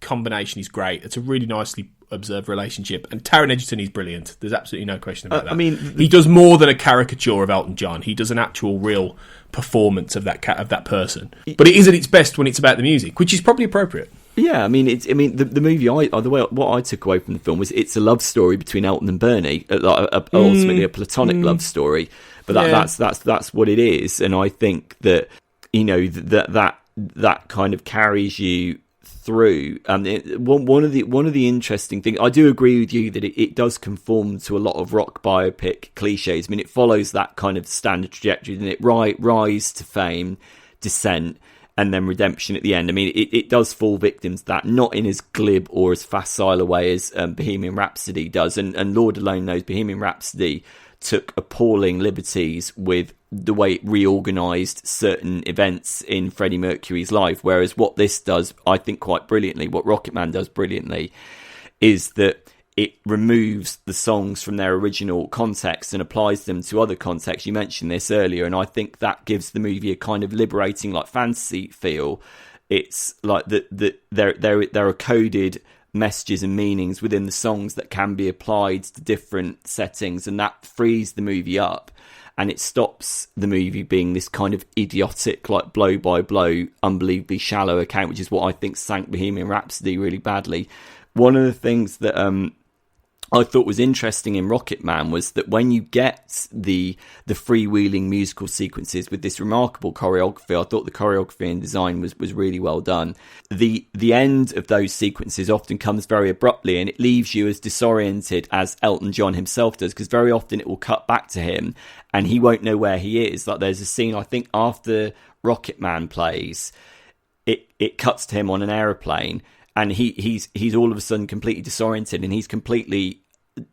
combination is great. It's a really nicely observed relationship, and Taron Egerton is brilliant. There's absolutely no question about that. I mean, he does more than a caricature of Elton John. He does an actual, real performance of that person. But it is at its best when it's about the music, which is probably appropriate. Yeah, I mean, the movie. What I took away from the film was it's a love story between Elton and Bernie, ultimately a platonic love story. But that's what it is, and I think that, you know, that kind of carries you through. One of the interesting things, I do agree with you that it does conform to a lot of rock biopic cliches. I mean, it follows that kind of standard trajectory, and it rise to fame, descent, and then redemption at the end. I mean, it does fall victim to that, not in as glib or as facile a way as Bohemian Rhapsody does. And Lord alone knows, Bohemian Rhapsody took appalling liberties with the way it reorganised certain events in Freddie Mercury's life. Whereas what this does, I think quite brilliantly, what Rocketman does brilliantly, is that it removes the songs from their original context and applies them to other contexts. You mentioned this earlier, and I think that gives the movie a kind of liberating, like, fantasy feel. It's like there are coded messages and meanings within the songs that can be applied to different settings, and that frees the movie up, and it stops the movie being this kind of idiotic, like, blow by blow, unbelievably shallow account, which is what I think sank Bohemian Rhapsody really badly. One of the things that I thought was interesting in Rocketman was that when you get the freewheeling musical sequences with this remarkable choreography, I thought the choreography and design was really well done. The end of those sequences often comes very abruptly, and it leaves you as disoriented as Elton John himself does, because very often it will cut back to him and he won't know where he is. Like, there's a scene, I think, after Rocketman plays, it cuts to him on an aeroplane, and he's all of a sudden completely disoriented, and he's completely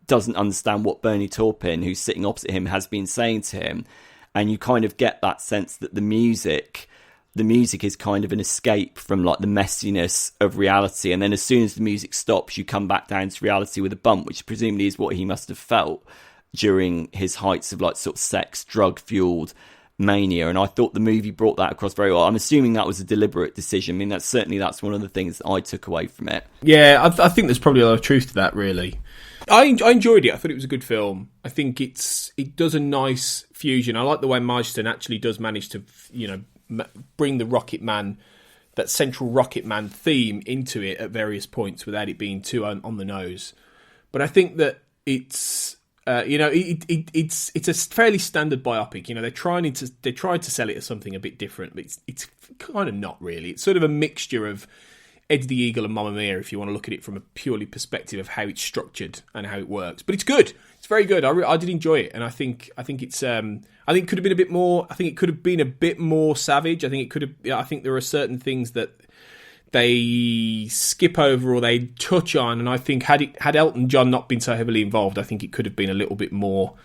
doesn't understand what Bernie Taupin, who's sitting opposite him, has been saying to him. And you kind of get that sense that the music is kind of an escape from, like, the messiness of reality. And then as soon as the music stops, you come back down to reality with a bump, which presumably is what he must have felt during his heights of, like, sort of sex, drug-fueled mania. And I thought the movie brought that across very well. I'm assuming that was a deliberate decision. I mean, that's one of the things that I took away from it. Yeah, I think there's probably a lot of truth to that, really. I enjoyed it. I thought it was a good film. I think it does a nice fusion. I like the way Margeson actually does manage to, bring the Rocketman, that central Rocketman theme into it at various points without it being too on the nose. But I think that it's it's a fairly standard biopic. They tried to sell it as something a bit different, but it's kind of not really. It's sort of a mixture of Eddie the Eagle and Mamma Mia, if you want to look at it from a purely perspective of how it's structured and how it works. But it's good. It's very good. I did enjoy it, and I think it's I think it could have been a bit more. I think it could have been a bit more savage. I think it could have. I think there are certain things that they skip over or they touch on, and I think had Elton John not been so heavily involved, I think it could have been a little bit more.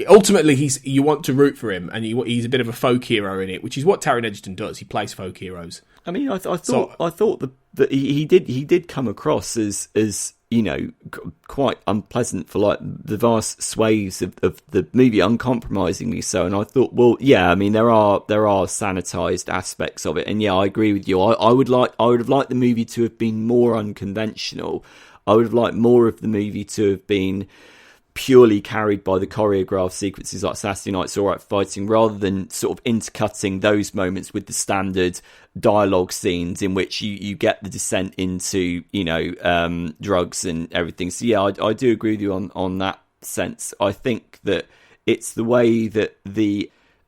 Ultimately, you want to root for him, and he's a bit of a folk hero in it, which is what Taron Egerton does. He plays folk heroes. I mean, I thought that he did come across as quite unpleasant for, like, the vast swathes of the movie, uncompromisingly so. And I thought, well, yeah, I mean, there are sanitized aspects of it, and yeah, I agree with you. I would have liked the movie to have been more unconventional. I would have liked more of the movie to have been purely carried by the choreographed sequences like Saturday Night's All Right Fighting, rather than sort of intercutting those moments with the standard dialogue scenes in which you get the descent into drugs and everything. So yeah, I do agree with you on that sense. I think that it's the way that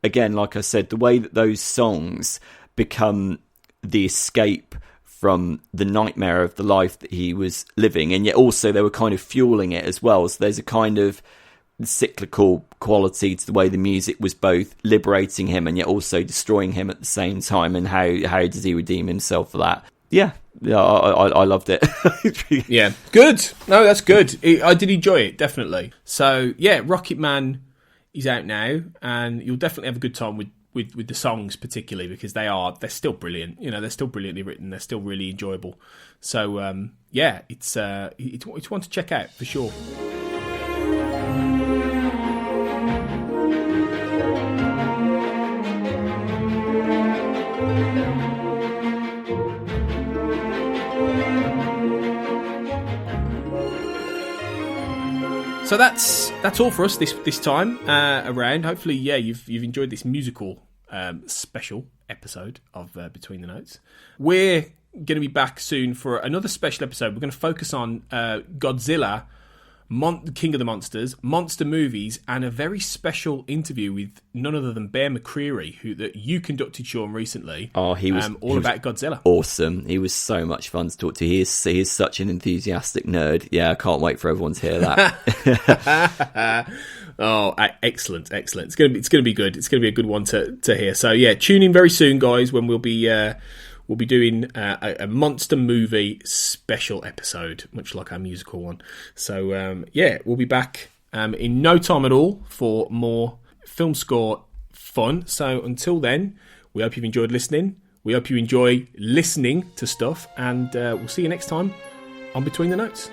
again, like I said, the way that those songs become the escape from the nightmare of the life that he was living, and yet also they were kind of fueling it as well. So there's a kind of cyclical quality to the way the music was both liberating him and yet also destroying him at the same time. And how does he redeem himself for that? Yeah, I loved it. Yeah, good. No, that's good. I did enjoy it, definitely. So yeah, Rocketman is out now, and you'll definitely have a good time with the songs, particularly because they're still brilliant. They're still brilliantly written. They're still really enjoyable. So yeah, it's one to check out for sure. So that's all for us this time around. Hopefully, yeah, you've enjoyed this musical special episode of Between the Notes. We're going to be back soon for another special episode. We're going to focus on Godzilla King of the Monsters, monster movies, and a very special interview with none other than Bear McCreary, that you conducted, Sean, recently. Oh, he was about Godzilla. Awesome. He was so much fun to talk to. He is such an enthusiastic nerd. Yeah, I can't wait for everyone to hear that. Oh, excellent. It's going to be good. It's going to be a good one to hear. So yeah, tune in very soon, guys, when we'll be doing a monster movie special episode, much like our musical one. So we'll be back in no time at all for more film score fun. So until then, we hope you've enjoyed listening. We hope you enjoy listening to stuff, and we'll see you next time on Between the Notes.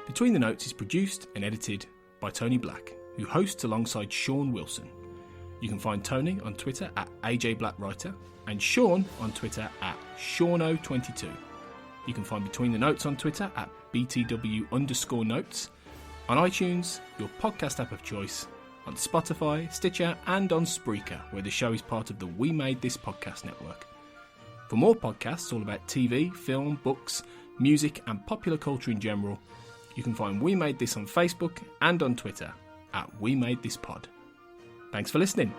Between the Notes is produced and edited by Tony Black, who hosts alongside Sean Wilson. You can find Tony on Twitter at AJBlackWriter and Sean on Twitter at Seano22. You can find Between the Notes on Twitter at BTW_notes, on iTunes, your podcast app of choice, on Spotify, Stitcher, and on Spreaker, where the show is part of the We Made This podcast network. For more podcasts all about TV, film, books, music, and popular culture in general, you can find We Made This on Facebook and on Twitter at We Made This Pod. Thanks for listening.